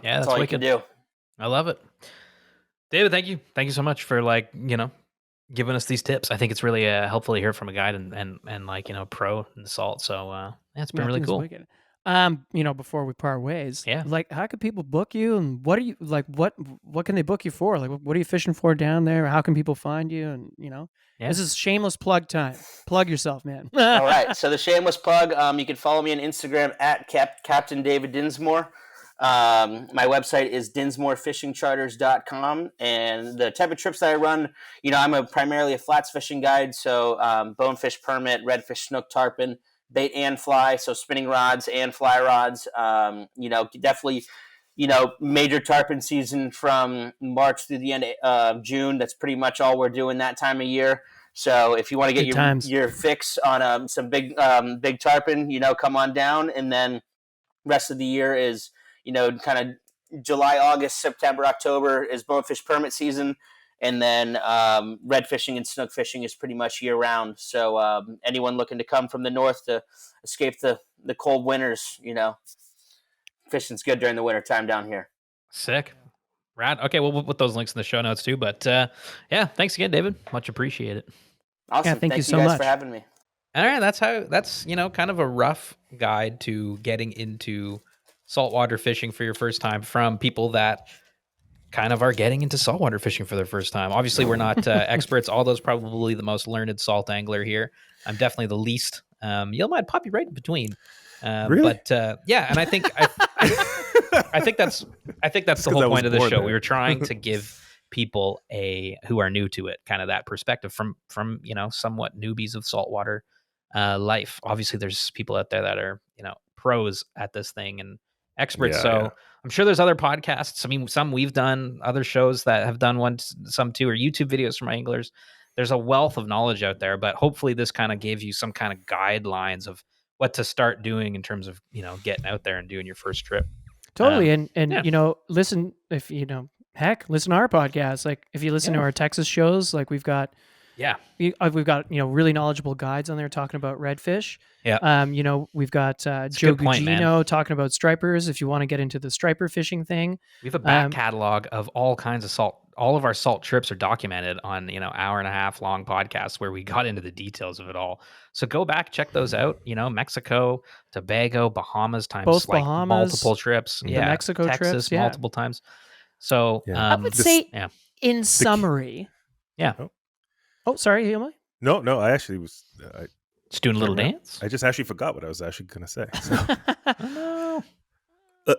Yeah, that's all wicked. you can do. I love it. David, thank you. Thank you so much for like, giving us these tips. I think it's really helpful to hear from a guide and like, pro in the salt. So it's been really cool. Before we part ways, Yeah. like how can people book you, and what are you like? What can they book you for? Like, what are you fishing for down there? How can people find you? And this is shameless plug time. Plug yourself, man. All right. So the shameless plug. You can follow me on Instagram at Captain David Dinsmore. My website is dinsmorefishingcharters.com, and the type of trips that I run, I'm primarily a flats fishing guide. So bonefish permit, redfish, snook, tarpon, bait and fly, so spinning rods and fly rods. Definitely, major tarpon season from March through the end of June. That's pretty much all we're doing that time of year. So if you want to get your fix on some big tarpon, come on down. And then rest of the year is, kind of July, August, September, October is bonefish permit season. And then red fishing and snook fishing is pretty much year round. So anyone looking to come from the north to escape the cold winters, fishing's good during the winter time down here. Sick. Rad. Okay, well, we'll put those links in the show notes too. But yeah, thanks again, David. Much appreciated. Awesome. Thank you so guys much for having me. All right, that's kind of a rough guide to getting into saltwater fishing for your first time from people that kind of are getting into saltwater fishing for their first time. Obviously, we're not experts. Aldo's probably the most learned salt angler here. I'm definitely the least. You'll might pop you right in between. Really? But yeah, and I think I think that's the whole point of the show. We were trying to give people who are new to it kind of that perspective from somewhat newbies of saltwater life. Obviously, there's people out there that are pros at this thing and experts. So I'm sure there's other podcasts. I mean, some we've done, other shows that have done one, some too, or YouTube videos from anglers. There's a wealth of knowledge out there, but hopefully this kind of gave you some kind of guidelines of what to start doing in terms of getting out there and doing your first trip. Totally. And listen, if listen to our podcast. Like if you listen to our Texas shows, like we've got really knowledgeable guides on there talking about redfish. Yeah. We've got Joe Gugino talking about stripers. If you want to get into the striper fishing thing, we have a back catalog of all kinds of salt. All of our salt trips are documented on hour and a half long podcasts where we got into the details of it all. So go back, check those out. Mexico, Tobago, Bahamas times both like Bahamas, multiple trips. The Mexico Texas trips, multiple times. So I would say in summary. Oh, sorry, Emily? No, I actually was just doing a little dance. I just actually forgot what I was actually going to say. So. Oh, no.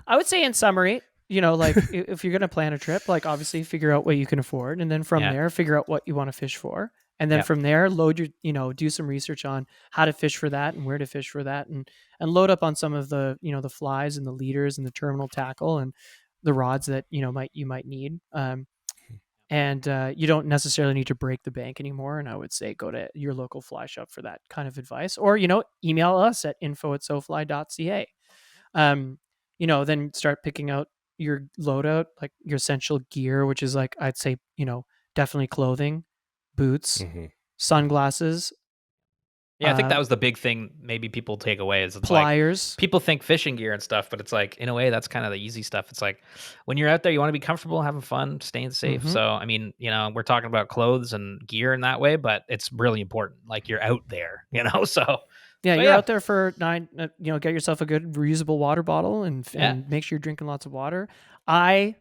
I would say in summary, like if you're going to plan a trip, like obviously figure out what you can afford. And then from there, figure out what you want to fish for. And then from there, load your, do some research on how to fish for that and where to fish for that. And load up on some of the, the flies and the leaders and the terminal tackle and the rods that, you might need. And you don't necessarily need to break the bank anymore. And I would say go to your local fly shop for that kind of advice, or, email us at info@sofly.ca. Then start picking out your loadout, like your essential gear, which is like, I'd say, definitely clothing, boots, sunglasses. Yeah, I think that was the big thing maybe people take away is it's pliers. Like, people think fishing gear and stuff, but it's like, in a way, that's kind of the easy stuff. It's like when you're out there, you want to be comfortable, having fun, staying safe. So, I mean, we're talking about clothes and gear in that way, but it's really important. Like you're out there, so. Yeah, you're out there for get yourself a good reusable water bottle and make sure you're drinking lots of water. I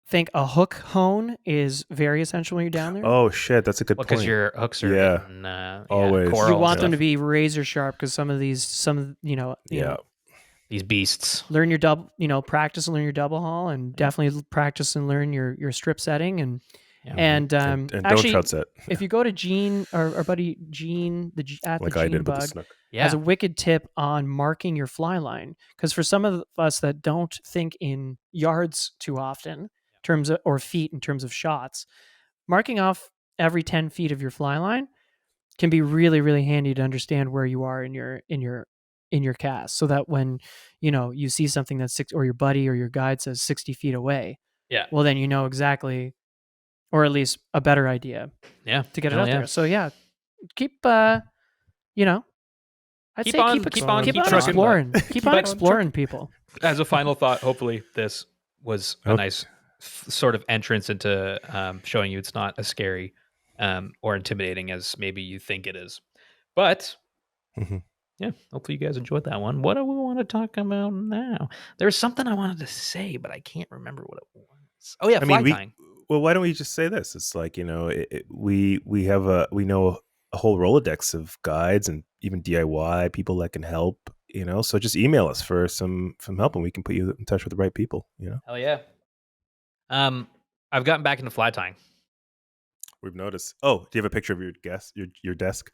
think a hook hone is very essential when you're down there. Oh shit, that's a good point. Because your hooks are always. You want them to be razor sharp because some of these these beasts. Learn your double, practice and learn your double haul, and definitely practice and learn your strip setting and actually, don't trout set. If you go to Gene, our buddy Gene, the Gene Bug, has a wicked tip on marking your fly line. Because for some of us that don't think in yards too often, or feet in terms of shots, marking off every 10 feet of your fly line can be really, really handy to understand where you are in your cast, so that when you see something that's or your buddy or your guide says 60 feet away, well then exactly. Or at least a better idea. To get it out there. So keep I'd say keep on exploring. Keep on exploring people. As a final thought, hopefully this was a nice sort of entrance into showing you it's not as scary or intimidating as maybe you think it is. But hopefully you guys enjoyed that one. What do we want to talk about now? There's something I wanted to say, but I can't remember what it was. Oh yeah, fly tying. Well, why don't we just say this? It's like, we know a whole Rolodex of guides and even DIY people that can help, so just email us for some help and we can put you in touch with the right people, Hell yeah. I've gotten back into fly tying. We've noticed. Oh, do you have a picture of your desk?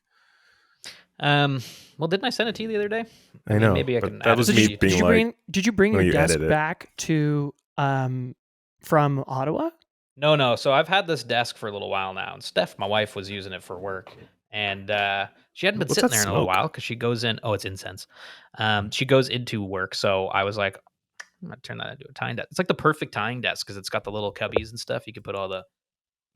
Well, didn't I send it to you the other day? I know. Maybe I can. That was me being like. Did you bring your desk back to from Ottawa? No. So I've had this desk for a little while now, and Steph, my wife, was using it for work, and she hadn't been sitting there in a little while because she goes in. Oh, it's incense. She goes into work, so I was like, I'm gonna turn that into a tying desk. It's like the perfect tying desk because it's got the little cubbies and stuff. You can put all the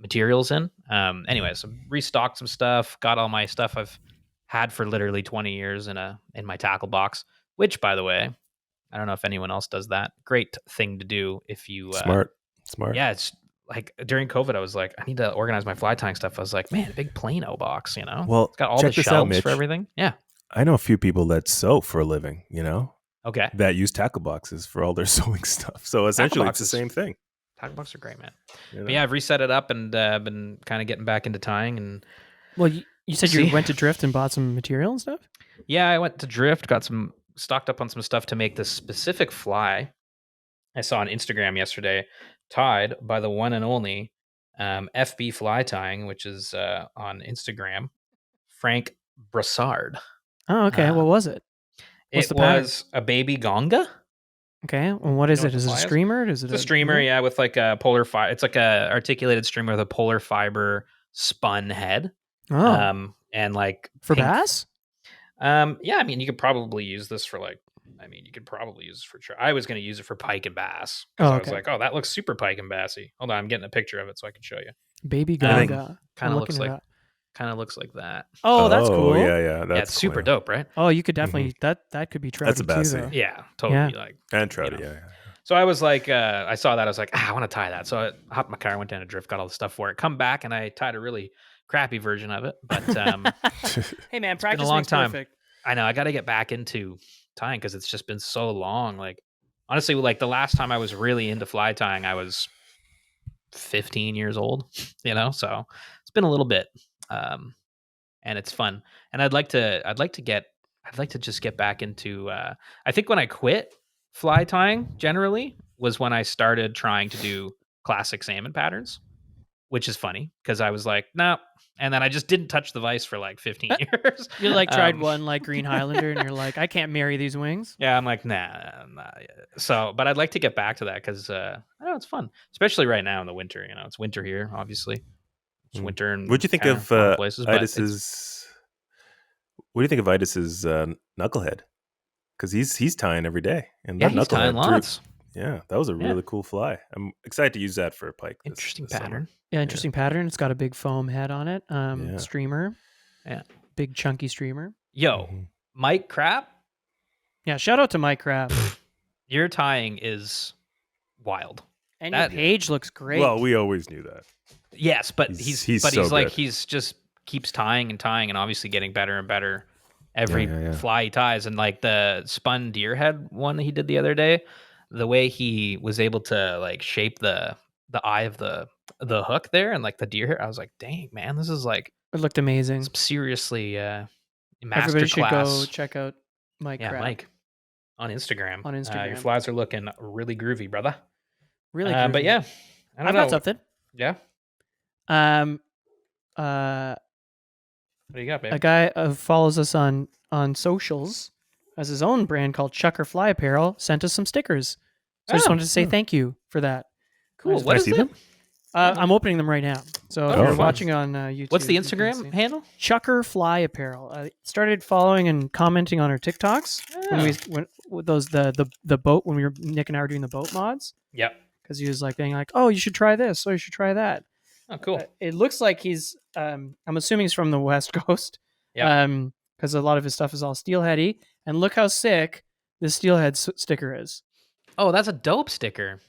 materials in. Anyway, so restocked some stuff. Got all my stuff I've had for literally 20 years in my tackle box. Which, by the way, I don't know if anyone else does that. Great thing to do if you Smart. Yeah, it's like during COVID, I was like, I need to organize my fly tying stuff. I was like, man, a big Plano box, you know? Well, It's got all the check this out, shelves Mitch. for everything. Yeah. I know a few people that sew for a living, Okay. that use tackle boxes for all their sewing stuff. So essentially, it's the boxes. same thing. Tackle boxes are great, man. you know? But yeah, I've reset it up and been kind of getting back into tying. And Well, you said See? you went to Drift and bought some material and stuff. yeah, I went to Drift, stocked up on some stuff to make this specific fly I saw on Instagram yesterday, tied by the one and only FB Fly Tying, which is on Instagram, Frank Brassard. Oh, okay. What was it? What's It the pattern? was a baby gonga. Okay. Well, what is know it? what Is the it a fly is? streamer? Is it It's a streamer, yeah, with like a polar fiber. It's like a articulated streamer with a polar fiber spun head. Oh, And like for pink- bass? Yeah, I mean, you could probably use this for I was going to use it for pike and bass. Oh, I was okay. like, oh, that looks super pike and bassy. Hold on, I'm getting a picture of it so I can show you. Baby I think Gaga. Kind I'm of looking looks it like up. that. Oh, that's cool. Yeah, that's Yeah, it's super cool. dope, right? Oh, you could definitely that could be trouty That's a too, bassy. though. Yeah, totally. Yeah. Like, And trouty, know. yeah. so I was like, I saw that. I was like, I want to tie that. So I hopped in my car, went down to Drift, got all the stuff for it. Come back, and I tied a really crappy version of it. But Hey man, been practice a long makes time. perfect. I know I got to get back into tying because it's just been so long. Like, honestly, like the last time I was really into fly tying, I was 15 years old. So it's been a little bit, and it's fun. And I'd like to just get back into. I think when I quit fly tying, generally was when I started trying to do classic salmon patterns, which is funny because I was like, no. And then I just didn't touch the vise for like 15 years. You like tried one like Green Highlander, and you're like, I can't marry these wings. Yeah, I'm like, nah. So, but I'd like to get back to that because I don't know, it's fun, especially right now in the winter. It's winter here, obviously. It's winter and What'd you think of places. But What do you think of Idis's knucklehead? Because he's tying every day, and yeah, that he's tying knucklehead lots. Yeah, that was a Yeah. really cool fly. I'm excited to use that for a pike. Interesting this pattern. summer. Yeah, interesting pattern. It's got a big foam head on it. Yeah. Streamer. Yeah. Big chunky streamer. Yo, Mhm. Mike Crap, Yeah, shout out to Mike Crab. your tying is wild. And your That- page looks great. Well, we always knew that. Yes, but He's he's so like good. he's just keeps tying and obviously getting better and better every Yeah. fly he ties. And like the spun deer head one he did the other day, the way he was able to like shape the eye of the hook there and like the deer hair, I was like, dang man, this is like It looked amazing. some seriously Everybody should go masterclass. check out Mike Yeah, Crab. Mike on Instagram. On Your Instagram. flies are looking really groovy, brother. Really But groovy. yeah, I don't I've know. got something. Yeah, what do you got, babe? A guy follows us on socials, has his own brand called Chucker Fly Apparel, sent us some stickers. So I just Oh, wanted to say thank you for that. Cool. Nice. What Can I is see it? them? I'm opening them right now. So if Oh, you're fun. watching on YouTube, What's the you can see. Instagram handle? Chucker Fly Apparel. I started following and commenting on our TikToks when with those the boat when Nick and I were doing the boat mods, Yep. because he was like being like, oh, you should try this, or you should try that. Oh, cool. It looks like he's I'm assuming he's from the West Coast. Yeah. Because a lot of his stuff is all steelheady, and look how sick this steelhead sticker is. Oh, that's a dope sticker.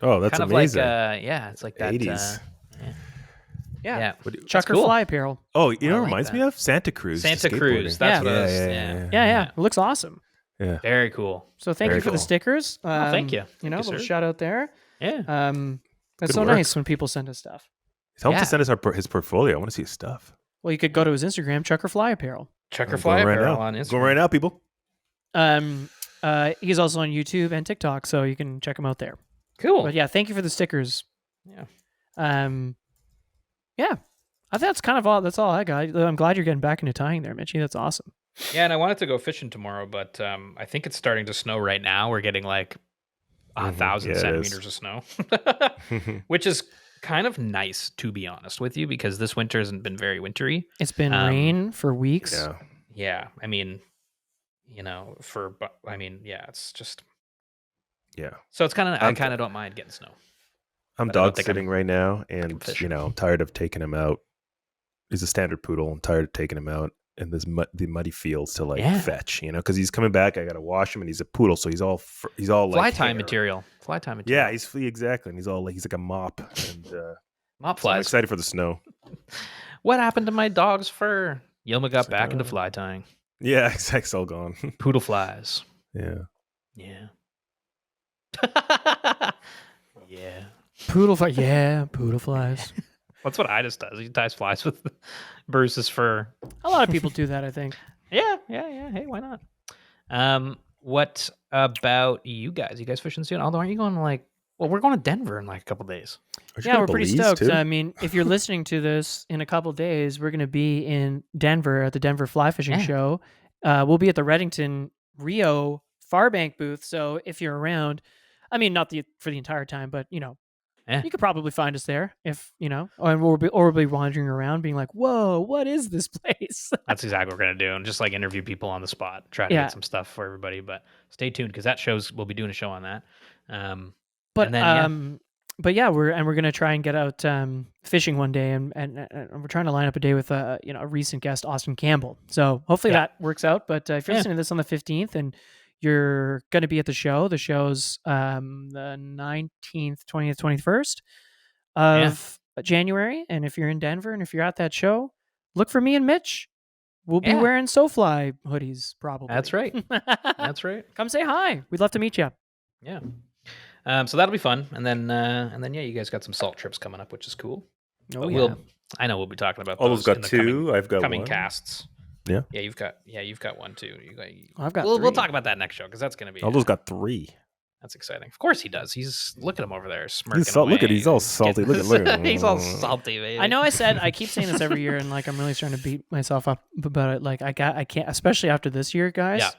Oh, that's kind of amazing. like it's like that 80s. Yeah. What do you- Chucker cool. Fly Apparel. Oh, you know I what it like reminds that. me of? Santa Cruz. Santa skateboarding. Cruz. That's Yeah. what I was. Yeah. It looks awesome. Yeah. Very cool. So thank Very you for the cool. stickers. thank you. You Thank know, you, little sir. shout out there. Yeah. That's Good so work. nice when people send us stuff. Tell him Yeah. to send us his portfolio. I want to see his stuff. Well, you could go to his Instagram, Chucker Fly Apparel. Chucker I'm Fly going right Apparel now. on Instagram. Going right now, people. He's also on YouTube and TikTok, so you can check him out there. Cool. But yeah, thank you for the stickers. Yeah. Yeah. I think that's kind of all. That's all I got. I'm glad you're getting back into tying there, Mitchie. That's awesome. Yeah, and I wanted to go fishing tomorrow, but I think it's starting to snow right now. We're getting like 1,000 Yeah, it is. centimeters of snow, which is kind of nice, to be honest with you, because this winter hasn't been very wintry. It's been rain for weeks. Yeah. Yeah, I mean, it's just Yeah. So it's kind of I I'm- kind of don't mind getting snow. I'm But I don't dog think sitting right now, and fishing. I'm tired of taking him out. He's a standard poodle. I'm tired of taking him out in the muddy fields to Yeah. fetch, because he's coming back. I got to wash him, and he's a poodle, so he's all Fly like time hair. material. Fly time Yeah, material. exactly, and he's all he's like a mop, and Mop so I'm flies. excited for the snow. What happened to my dog's fur? Yelma got It's like, back into fly tying. Yeah, exactly. It's all gone. Poodle flies. Yeah. Yeah. Yeah. Poodle fly. Yeah, poodle flies. That's what Idis does. He ties flies with Bruce's fur. A lot of people do that, I think. Yeah. Hey, why not? What about you guys? You guys fishing soon? Although, aren't you going well, we're going to Denver in like a couple days. Aren't you Yeah, going we're to pretty Belize, stoked. too? I mean, if you're listening to this in a couple days, we're going to be in Denver at the Denver Fly Fishing Yeah. Show. We'll be at the Reddington Rio Farbank booth. So if you're around, I mean, not for the entire time, but Yeah. you could probably find us there if or we'll be wandering around, being like, "Whoa, what is this place?" That's exactly what we're gonna do, and just like interview people on the spot, try to Yeah. get some stuff for everybody. But stay tuned because we'll be doing a show on that. But and then but yeah, we're gonna try and get out fishing one day, and we're trying to line up a day with a recent guest, Austin Campbell. So hopefully Yeah. that works out. But if you're Yeah. listening to this on the 15th and you're gonna be at the show's the 19th, 20th, 21st of January, and if you're in Denver and if you're at that show, look for me and Mitch. We'll be Yeah. wearing SoFly hoodies, probably. That's right. That's right. Come say hi. We'd love to meet you. Yeah. So that'll be fun, and then yeah, you guys got some salt trips coming up, which is cool. Oh But yeah. I know we'll be talking about Aldo's those in got the two. I've got coming one. casts. Yeah. Yeah, you've got one too. I've got We'll three. talk about that next show because that's gonna be Aldo's got 3. that's exciting. Of course he does. Look at him over there smirking. Look at away. he's all salty. Getting- Look at he's all salty, baby. I know I keep saying this every year, and like I'm really starting to beat myself up about it. Like I can't, especially after this year, guys. Yeah.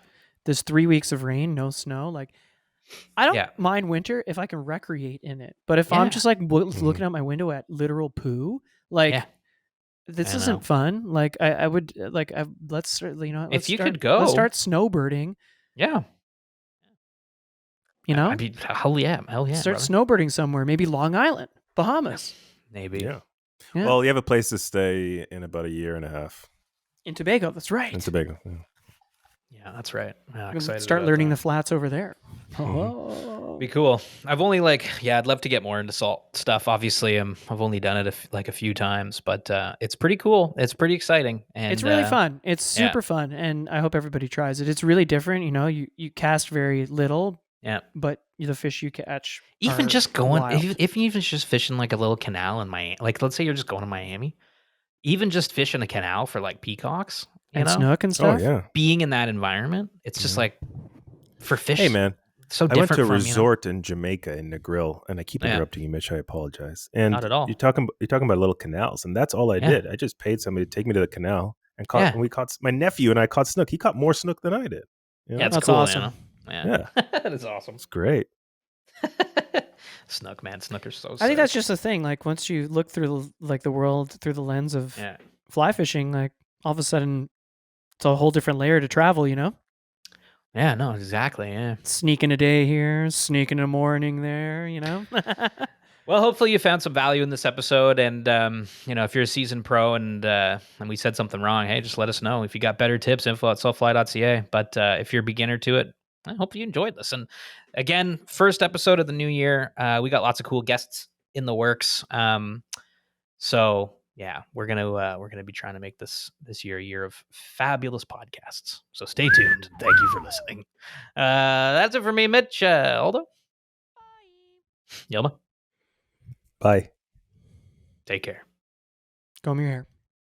There's 3 weeks of rain, no snow. Like I don't Yeah. mind winter if I can recreate in it, but if I'm Yeah. just like looking out my window at literal poo, like Yeah. this I isn't know. fun. Like I would let's start, If you start, could go. let's start snowbirding. Yeah. I mean, hell yeah, start brother. snowbirding somewhere, maybe Long Island, Bahamas, Maybe. Yeah. Yeah. Well, you have a place to stay in about a year and a half in Tobago. That's right. in Tobago. Yeah. Yeah, that's right. Yeah, We'll excited. start about learning that. the flats over there. Mm-hmm. Oh. Be cool. I've only I'd love to get more into salt stuff. Obviously, I've only done it a few times, but it's pretty cool. It's pretty exciting, and It's really fun. It's yeah. super fun, and I hope everybody tries it. It's really different. You cast very little, Yeah. but the fish you catch Even are just going, wild. if you even just fishing like a little canal in Miami, like let's say you're just going to Miami, even just fishing a canal for like peacocks, you and know, snook and Oh stuff. yeah. being in that environment, it's just like for fish. Hey man, so I different went to a from, resort in Jamaica in Negril, and I keep Yeah. interrupting you, Mitch. I apologize. And Not at all. You're talking about little canals, and that's all I Yeah. did. I just paid somebody to take me to the canal and caught. Yeah. And we caught my nephew and I caught snook. He caught more snook than I did. You know? Yeah, it's That's cool. awesome. You know? Yeah, that is awesome. It's great. Snook, man, snook are so. I think sick. that's just the thing. Like once you look through the world through the lens of Yeah. fly fishing, like all of a sudden it's a whole different layer to travel. Yeah, no, exactly. Yeah. Sneaking a day here, sneaking a morning there. Well, hopefully you found some value in this episode, and if you're a seasoned pro and we said something wrong, hey, just let us know. If you got better tips, info@saltfly.ca. But if you're a beginner to it, I hope you enjoyed this. And again, first episode of the new year, we got lots of cool guests in the works. So yeah, we're gonna be trying to make this year a year of fabulous podcasts. So stay tuned. Thank you for listening. That's it for me, Mitch. Aldo. Yelma. Bye. Take care. Comb your hair.